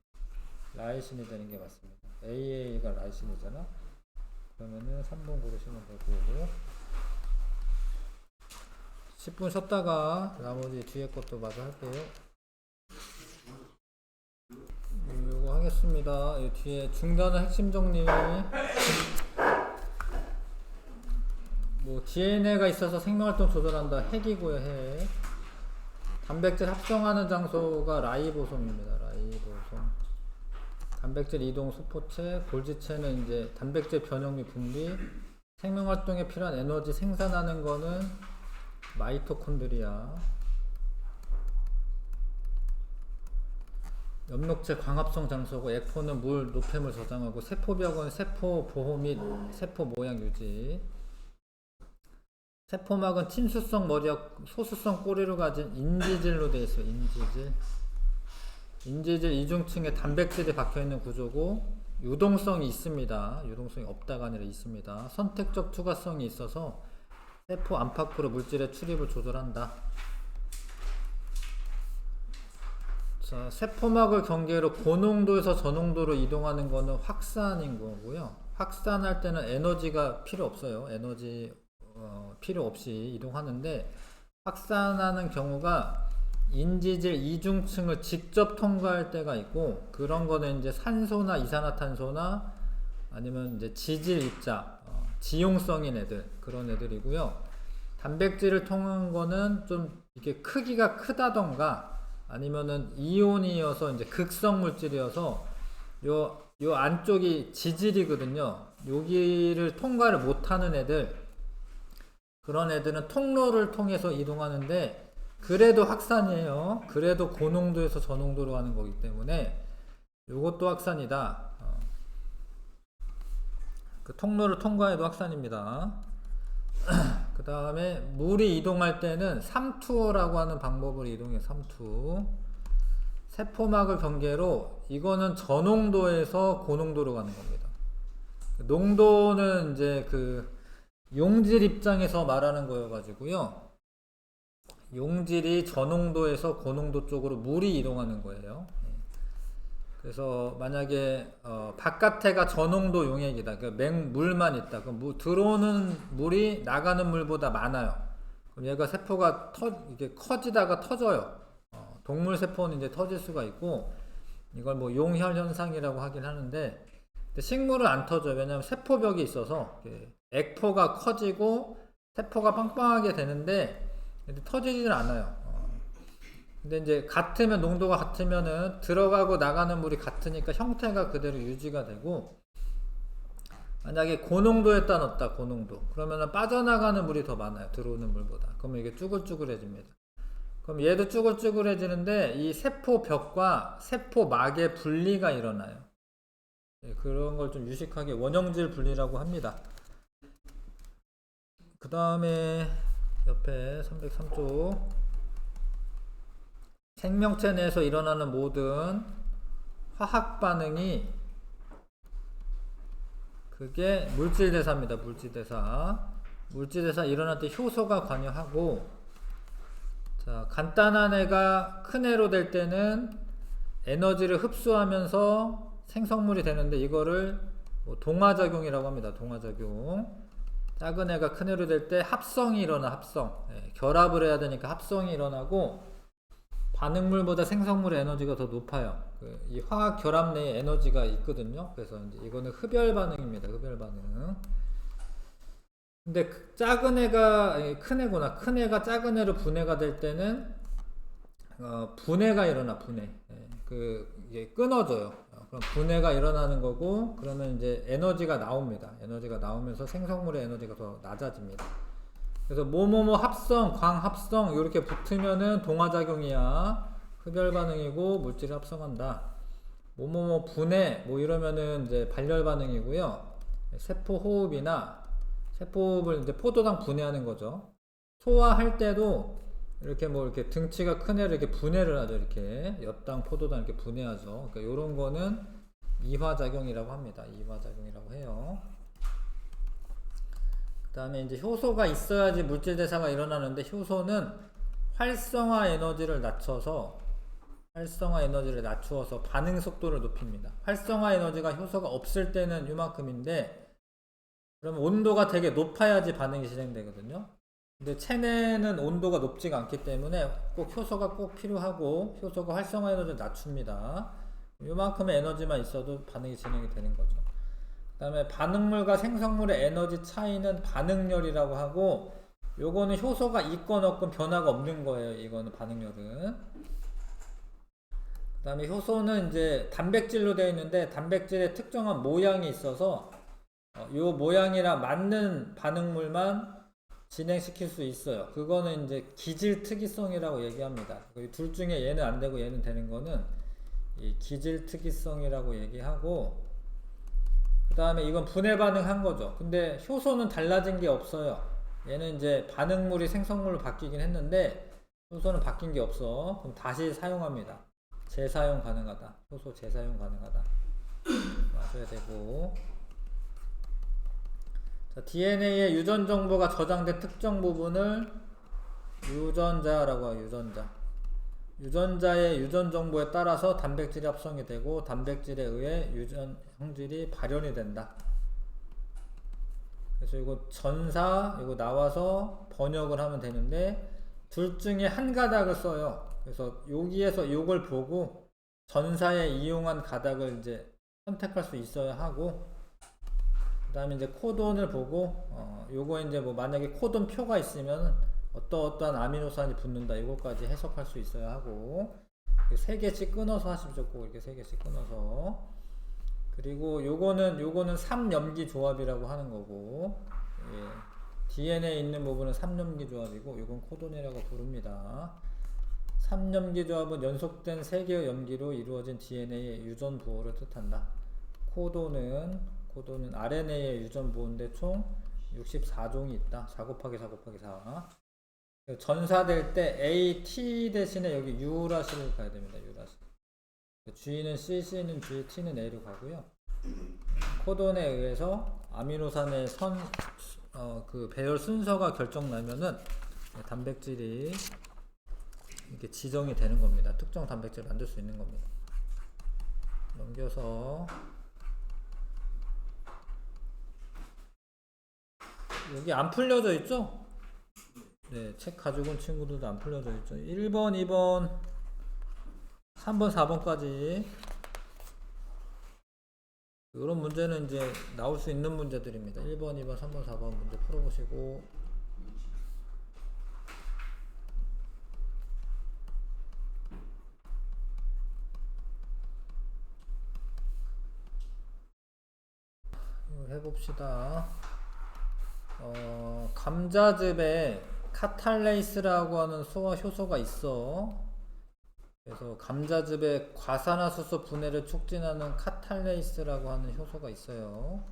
라이신이 되는 게 맞습니다. AA가 라이신이잖아. 그러면은 3번 고르시면 되고, 10분 쉬었다가 나머지 뒤에 것도 마저 할게요. 요거 하겠습니다. 이 뒤에 중단은 핵심 정리. 뭐 DNA가 있어서 생명활동 조절한다. 핵이고요. 핵. 단백질 합성하는 장소가 라이보솜입니다. 라이보솜. 단백질 이동 수포체, 골지체는 이제 단백질 변형 및 분비. 생명활동에 필요한 에너지 생산하는 거는 마이토콘드리아. 엽록체 광합성 장소고, 에코는 물, 노폐물 저장하고, 세포벽은 세포 보호 및 세포 모양 유지. 세포막은 친수성 머리와 소수성 꼬리를 가진 인지질로 되어 있어요. 인지질 이중층에 단백질이 박혀있는 구조고, 유동성이 있습니다. 유동성이 없다가 아니라 있습니다. 선택적 투과성이 있어서 세포 안팎으로 물질의 출입을 조절한다. 자, 세포막을 경계로 고농도에서 저농도로 이동하는 거는 확산인 거고요. 확산할 때는 에너지가 필요 없어요. 에너지 필요 없이 이동하는데, 확산하는 경우가 인지질 이중층을 직접 통과할 때가 있고, 그런 거는 이제 산소나 이산화탄소나 아니면 이제 지질 입자, 지용성인 애들, 그런 애들이고요. 단백질을 통한 거는 좀 이렇게 크기가 크다던가 아니면은 이온이어서 이제 극성 물질이어서 요 안쪽이 지질이거든요. 여기를 통과를 못하는 애들, 그런 애들은 통로를 통해서 이동하는데 그래도 확산이에요. 그래도 고농도에서 저농도로 가는 거기 때문에 요것도 확산이다. 그 통로를 통과해도 확산입니다. 그 다음에 물이 이동할 때는 삼투어라고 하는 방법으로 이동해요. 삼투. 세포막을 경계로, 이거는 저농도에서 고농도로 가는 겁니다. 농도는 이제 그 용질 입장에서 말하는 거여가지고요. 용질이 저농도에서 고농도 쪽으로 물이 이동하는 거예요. 그래서 만약에 바깥에가 저농도 용액이다. 그 맹물만 있다. 그럼 들어오는 물이 나가는 물보다 많아요. 그럼 얘가 세포가 이게 커지다가 터져요. 동물 세포는 이제 터질 수가 있고, 이걸 뭐 용혈 현상이라고 하긴 하는데, 근데 식물은 안 터져요. 왜냐하면 세포벽이 있어서 액포가 커지고 세포가 빵빵하게 되는데 터지지는 않아요. 근데 이제 같으면, 농도가 같으면은 들어가고 나가는 물이 같으니까 형태가 그대로 유지가 되고, 만약에 고농도에다 넣었다, 고농도, 그러면은 빠져나가는 물이 더 많아요, 들어오는 물보다. 그러면 이게 쭈글쭈글해집니다. 그럼 얘도 쭈글쭈글해지는데 이 세포벽과 세포막의 분리가 일어나요. 그런 걸 좀 유식하게 원형질 분리라고 합니다. 그 다음에 옆에 303쪽, 생명체 내에서 일어나는 모든 화학 반응이, 그게 물질대사입니다. 물질대사 일어날 때 효소가 관여하고, 자, 간단한 애가 큰 애로 될 때는 에너지를 흡수하면서 생성물이 되는데, 이거를 뭐 동화작용이라고 합니다. 동화작용. 작은 애가 큰 애로 될 때 합성이 일어나, 합성. 결합을 해야 되니까 합성이 일어나고, 반응물보다 생성물의 에너지가 더 높아요. 이 화학 결합 내에 에너지가 있거든요. 그래서 이제 이거는 흡열 반응입니다. 흡열 반응. 근데 작은 애가, 큰 애구나. 큰 애가 작은 애로 분해가 될 때는 분해가 일어나, 분해. 이게 끊어져요. 그럼 분해가 일어나는 거고, 그러면 이제 에너지가 나옵니다. 에너지가 나오면서 생성물의 에너지가 더 낮아집니다. 그래서 뭐뭐뭐 합성, 광합성 이렇게 붙으면은 동화작용이야. 흡열 반응이고 물질을 합성한다. 뭐뭐뭐 분해 뭐 이러면은 이제 발열 반응이고요. 세포 호흡이나, 세포호흡을 이제 포도당 분해하는 거죠. 소화할 때도 이렇게 뭐 이렇게 등치가 큰 애를 이렇게 분해를 하죠. 이렇게 엿당 포도당 이렇게 분해하죠. 그러니까 이런 거는 이화작용이라고 합니다. 이화작용이라고 해요. 그 다음에 이제 효소가 있어야지 물질대사가 일어나는데, 효소는 활성화 에너지를 낮춰서 반응 속도를 높입니다. 활성화 에너지가 효소가 없을 때는 이만큼인데, 그러면 온도가 되게 높아야지 반응이 진행되거든요. 근데 체내는 온도가 높지가 않기 때문에 꼭 효소가 꼭 필요하고, 효소가 활성화 에너지를 낮춥니다. 이만큼의 에너지만 있어도 반응이 진행이 되는 거죠. 그 다음에 반응물과 생성물의 에너지 차이는 반응열이라고 하고, 요거는 효소가 있건 없건 변화가 없는 거예요. 이거는 반응열은. 그 다음에 효소는 이제 단백질로 되어 있는데, 단백질의 특정한 모양이 있어서 요 모양이랑 맞는 반응물만 진행시킬 수 있어요. 그거는 이제 기질 특이성이라고 얘기합니다. 둘 중에 얘는 안 되고 얘는 되는 거는 이 기질 특이성이라고 얘기하고, 그 다음에 이건 분해 반응한 거죠. 근데 효소는 달라진 게 없어요. 얘는 이제 반응물이 생성물로 바뀌긴 했는데 효소는 바뀐 게 없어. 그럼 다시 사용합니다. 재사용 가능하다. 효소 재사용 가능하다. 마셔야 되고. 자, DNA의 유전 정보가 저장된 특정 부분을 유전자라고 해요. 유전자의 유전 정보에 따라서 단백질이 합성이 되고, 단백질에 의해 유전 형질이 발현이 된다. 그래서 이거 전사 이거 나와서 번역을 하면 되는데 둘 중에 한 가닥을 써요. 그래서 여기에서 이걸 보고 전사에 이용한 가닥을 이제 선택할 수 있어야 하고, 그 다음에 이제 코돈을 보고 요거 이제 뭐 만약에 코돈 표가 있으면 어떠한 아미노산이 붙는다 이거까지 해석할 수 있어야 하고, 세 개씩 끊어서 하십시오. 꼭 이렇게 세 개씩 끊어서. 그리고 요거는 3염기 조합이라고 하는 거고, 예. DNA에 있는 부분은 3염기 조합이고 요건 코돈이라고 부릅니다. 3염기 조합은 연속된 3개의 염기로 이루어진 DNA의 유전 부호를 뜻한다. 코돈은 RNA의 유전 부호인데 총 64종이 있다. 4 곱하기 4 곱하기 4. 전사될 때 AT 대신에 여기 U라시를 가야 됩니다. U라시. G는 C, C는 G, T는 A로 가고요. 코돈에 의해서 아미노산의 그 배열 순서가 결정나면은 단백질이 이렇게 지정이 되는 겁니다. 특정 단백질을 만들 수 있는 겁니다. 넘겨서 여기 안 풀려져 있죠? 네, 책 가지고 온 친구들도 안 풀려져 있죠. 1번, 2번, 3번, 4번까지 이런 문제는 이제 나올 수 있는 문제들입니다. 1번, 2번, 3번, 4번 문제 풀어보시고, 해봅시다. 감자즙에 카탈레이스라고 하는 소화 효소가 있어. 그래서 감자즙의 과산화수소 분해를 촉진하는 카탈레이스라고 하는 효소가 있어요.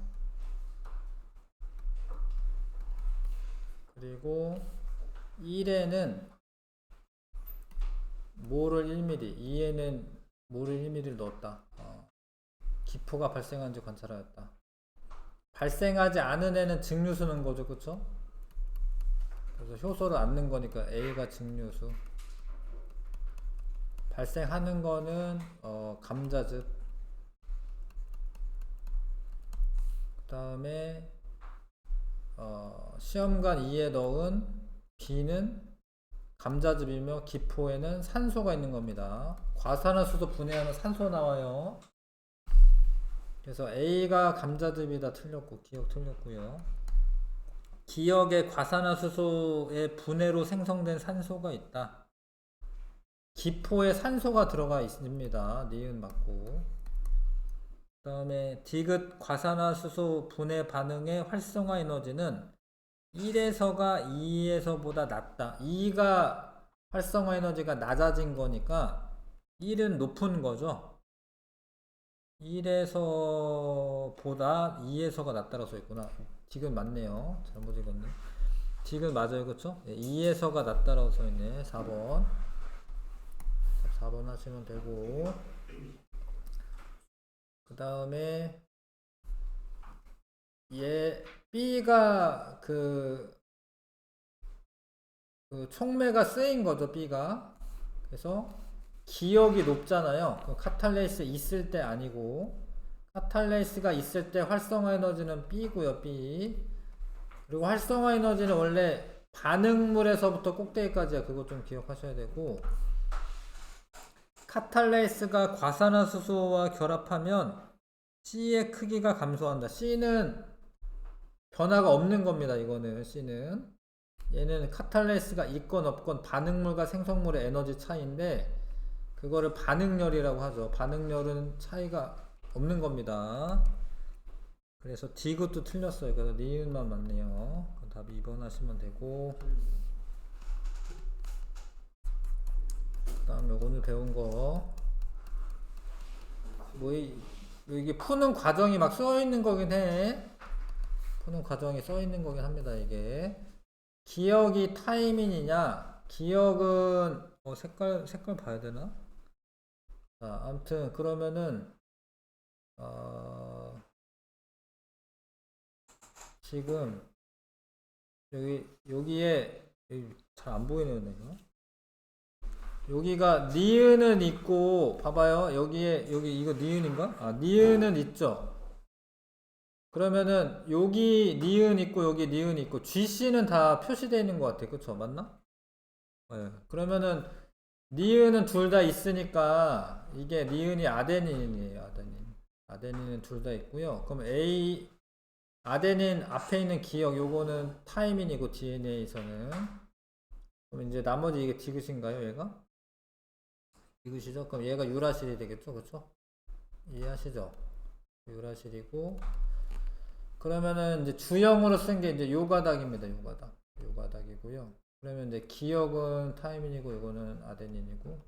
그리고 1에는 모를 1ml, 2에는 모를 1ml를 넣었다. 기포가 발생한지 관찰하였다. 발생하지 않은 애는 증류수 넣은 거죠, 그쵸? 그래서 효소를 안 넣은 거니까 A가 증류수. 발생하는 거는 감자즙. 그 다음에 시험관 2에 넣은 B는 감자즙이며 기포에는 산소가 있는 겁니다. 과산화수소 분해하면 산소 나와요. 그래서 A가 감자즙이다 틀렸고, 기억 틀렸고요. 기억에 과산화수소의 분해로 생성된 산소가 있다. 기포에 산소가 들어가 있습니다. 니은 맞고. 그 다음에 디귿 과산화수소 분해 반응의 활성화 에너지는 1에서가 2에서보다 낮다. 2가 활성화 에너지가 낮아진 거니까 1은 높은 거죠. 1에서보다 2에서가 낮다고 써있구나. 디귿 맞네요. 잘못 읽었네. 디귿 맞아요. 그쵸? 2에서가 낮다라고 써있네. 4번. 4번 하시면 되고, 그 다음에 B가 그 촉매가 쓰인 거죠. B가. 그래서 기억이 높잖아요. 그 카탈레이스 있을 때 아니고, 카탈레이스가 있을 때 활성화 에너지는 B고요. B. 그리고 활성화 에너지는 원래 반응물에서부터 꼭대기까지야. 그거 좀 기억하셔야 되고, 카탈레이스가 과산화수소와 결합하면 C의 크기가 감소한다. C는 변화가 없는 겁니다. 이거는 C는. 얘는 카탈레이스가 있건 없건 반응물과 생성물의 에너지 차이인데 그거를 반응열이라고 하죠. 반응열은 차이가 없는 겁니다. 그래서 D굿도 틀렸어요. 그래서 니은만 맞네요. 답 2번 하시면 되고, 그 다음에 오늘 배운 거 뭐 이게 푸는 과정이 막 써있는 거긴 해. 푸는 과정이 써있는 거긴 합니다. 이게 기억이 타이밍이냐, 기억은 색깔 봐야 되나? 자, 아무튼 그러면은 지금 여기에 잘 안 보이네요. 내가 여기가 니은은 있고, 봐봐요. 여기 이거 니은인가? 니은은 있죠. 그러면은 여기 니은 있고 여기 니은 있고 GC는 다 표시되어 있는 것 같아. 그쵸? 맞나? 네. 그러면은 니은은 둘 다 있으니까 이게 니은이 아데닌이에요. 아데닌. 아데닌은 둘 다 있고요. 그럼 아데닌 앞에 있는 기억 요거는 타이민이고 DNA에서는 그럼 이제 나머지 이게 디귿인가요? 얘가? 디귿이죠? 그럼 얘가 유라실이 되겠죠? 그쵸? 이해하시죠? 유라실이고 그러면은 이제 주형으로 쓴 게 이제 요가닥입니다. 요가닥이고요. 그러면 이제 기억은 타이민이고 이거는 아데닌이고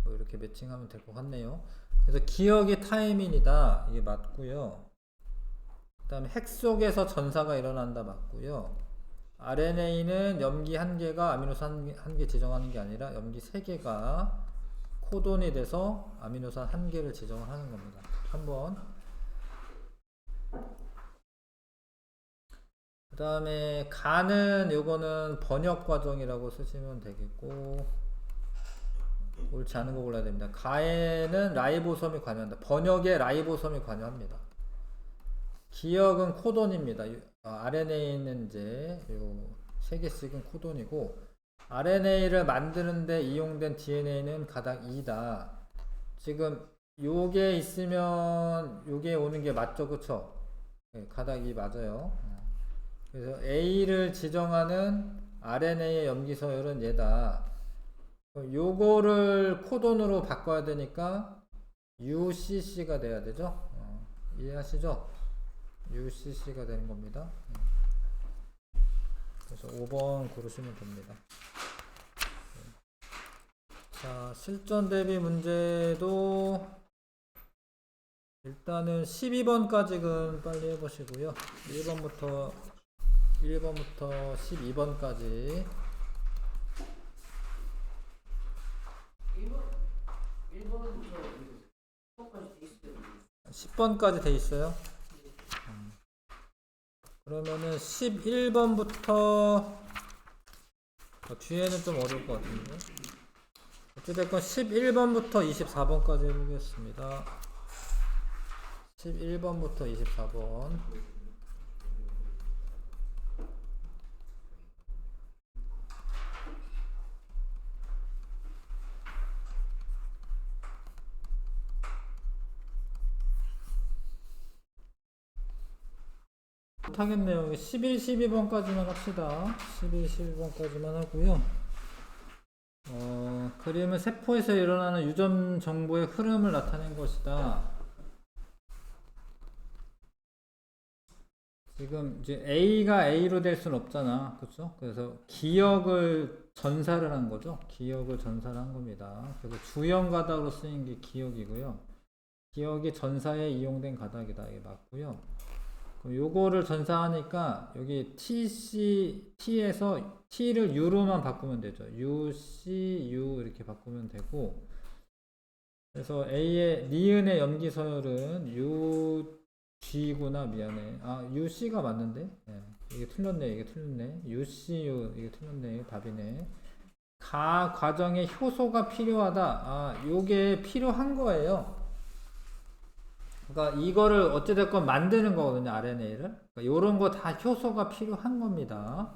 뭐 이렇게 매칭하면 될 것 같네요. 그래서 기억이 타이민이다. 이게 맞고요. 그 다음에 핵 속에서 전사가 일어난다. 맞고요. RNA는 염기 1개가 아미노산 1개 지정하는 게 아니라 염기 3개가 코돈이 돼서 아미노산 1개를 지정을 하는 겁니다. 한번 그 다음에 가는 요거는 번역 과정이라고 쓰시면 되겠고 옳지 않은 거 골라야 됩니다. 가에는 라이보솜이 관여한다. 번역에 라이보솜이 관여합니다. 기억은 코돈입니다. RNA는 이제 요 3개씩은 코돈이고 RNA를 만드는데 이용된 DNA는 가닥 2다. 지금 요게 있으면 요게 오는 게 맞죠? 그쵸? 네, 가닥 2 맞아요. 그래서 A를 지정하는 RNA의 염기서열은 얘다. 요거를 코돈으로 바꿔야 되니까 UCC가 돼야 되죠? 이해하시죠? UCC가 되는 겁니다. 그래서 5번 고르시면 됩니다. 자, 실전 대비 문제도 일단은 12번까지는 빨리 해보시고요. 1번부터 12번까지 10번까지 돼 있어요. 그러면은 11번부터 뒤에는 좀 어려울 것 같은데 어찌됐건 11번부터 24번까지 해보겠습니다. 11번부터 24번 못하겠네요. 11, 12번까지만 합시다. 11, 12번까지만 하고요. 그림은 세포에서 일어나는 유전 정보의 흐름을 나타낸 것이다. 지금 이제 A가 A로 될 수는 없잖아. 그렇죠? 그래서 기억을 전사를 한 거죠. 기억을 전사를 한 겁니다. 그래서 주형 가닥으로 쓰인 게 기억이고요. 기억이 전사에 이용된 가닥이다. 이게 맞고요. 그럼 요거를 전사하니까 여기 T에서 T를 U로만 바꾸면 되죠. U, C, U 이렇게 바꾸면 되고 그래서 A의 니은의 염기 서열은 U, G구나. 미안해. U, C가 맞는데? 네. 이게 틀렸네. U, C, U 이게 틀렸네. 답이네. 가 과정에 효소가 필요하다. 요게 필요한 거예요. 그러니까 이거를 어찌됐건 만드는 거거든요. RNA를. 그러니까 요런 거 다 효소가 필요한 겁니다.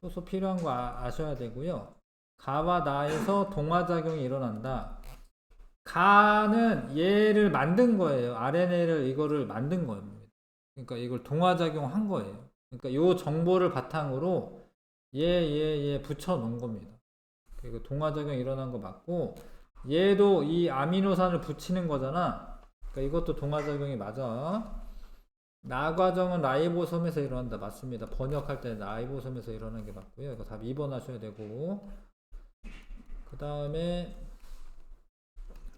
효소 필요한 거 아셔야 되고요. 가와 나에서 동화작용이 일어난다. 가는 얘를 만든 거예요. RNA를 이거를 만든 거예요. 그러니까 이걸 동화작용한 거예요. 그러니까 요 정보를 바탕으로 얘 붙여 놓은 겁니다. 그리고 동화작용 일어난 거 맞고 얘도 이 아미노산을 붙이는 거잖아. 그러니까 이것도 동화작용이 맞아. 나 과정은 라이보솜에서 일어난다. 맞습니다. 번역할 때 라이보솜에서 일어나는 게 맞고요. 이거 답 2번 하셔야 되고 그 다음에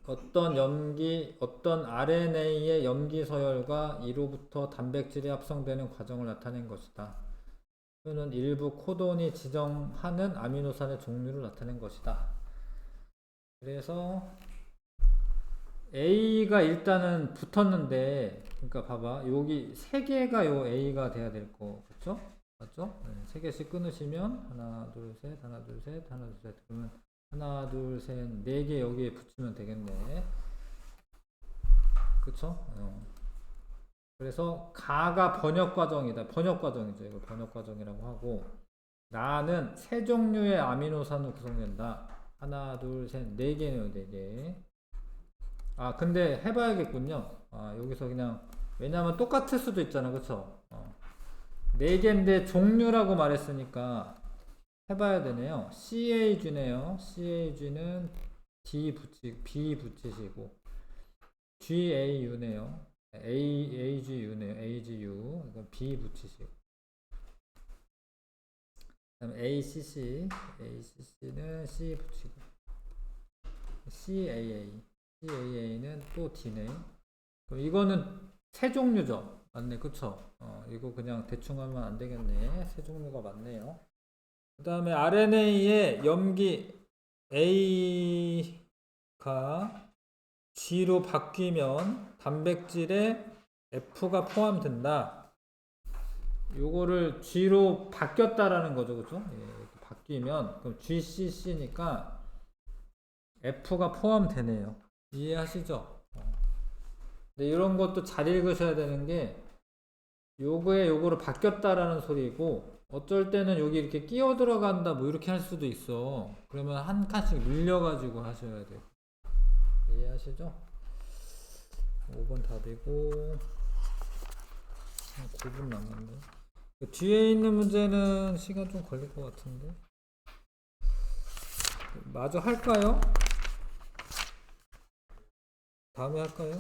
어떤 RNA의 염기 서열과 이로부터 단백질이 합성되는 과정을 나타낸 것이다. 또는 일부 코돈이 지정하는 아미노산의 종류를 나타낸 것이다. 그래서 A가 일단은 붙었는데, 그러니까 봐봐, 여기 3개가 요 A가 돼야 될 거, 그쵸? 맞죠? 네, 3개씩 끊으시면 하나, 둘, 셋, 하나, 둘, 셋, 하나, 둘, 셋. 그러면 하나, 둘, 셋, 4개 여기에 붙이면 되겠네. 그쵸? 그래서 가가 번역 과정이다. 번역 과정이죠. 이걸 번역 과정이라고 하고, 나는 세 종류의 아미노산으로 구성된다. 하나, 둘, 셋, 네 개네요. 네 개. 아, 근데 해봐야겠군요. 아, 여기서 그냥, 왜냐면 똑같을 수도 있잖아. 그쵸? 네 개인데 종류라고 말했으니까 해봐야 되네요. CAG네요. CAG는 B 붙이시고, GAU네요. AGU네요. AGU. 이건 B 붙이시고. 그다음 ACC는 C 붙이고. CAA는 또 D네. 그럼 이거는 세 종류죠. 맞네, 그쵸? 이거 그냥 대충 하면 안 되겠네. 세 종류가 맞네요. 그 다음에 RNA의 염기 A가 G로 바뀌면 단백질에 F가 포함된다. 요거를 G로 바뀌었다라는 거죠, 그죠? 예, 이렇게 바뀌면 그럼 GCC니까 F가 포함되네요. 이해하시죠? 근데 이런 것도 잘 읽으셔야 되는 게 요거에 요거로 바뀌었다라는 소리고, 어쩔 때는 여기 이렇게 끼어 들어간다 뭐 이렇게 할 수도 있어. 그러면 한 칸씩 늘려가지고 하셔야 돼요. 이해하시죠? 5번 답이고, 9분 남았네. 뒤에 있는 문제는 시간 좀 걸릴 것 같은데 마저 할까요? 다음에 할까요?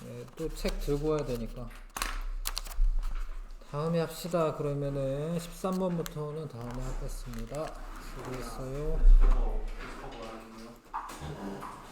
네, 또 책 들고 와야 되니까 다음에 합시다. 그러면은 13번부터는 다음에 하겠습니다. 수고했어요. 저거 아니에요?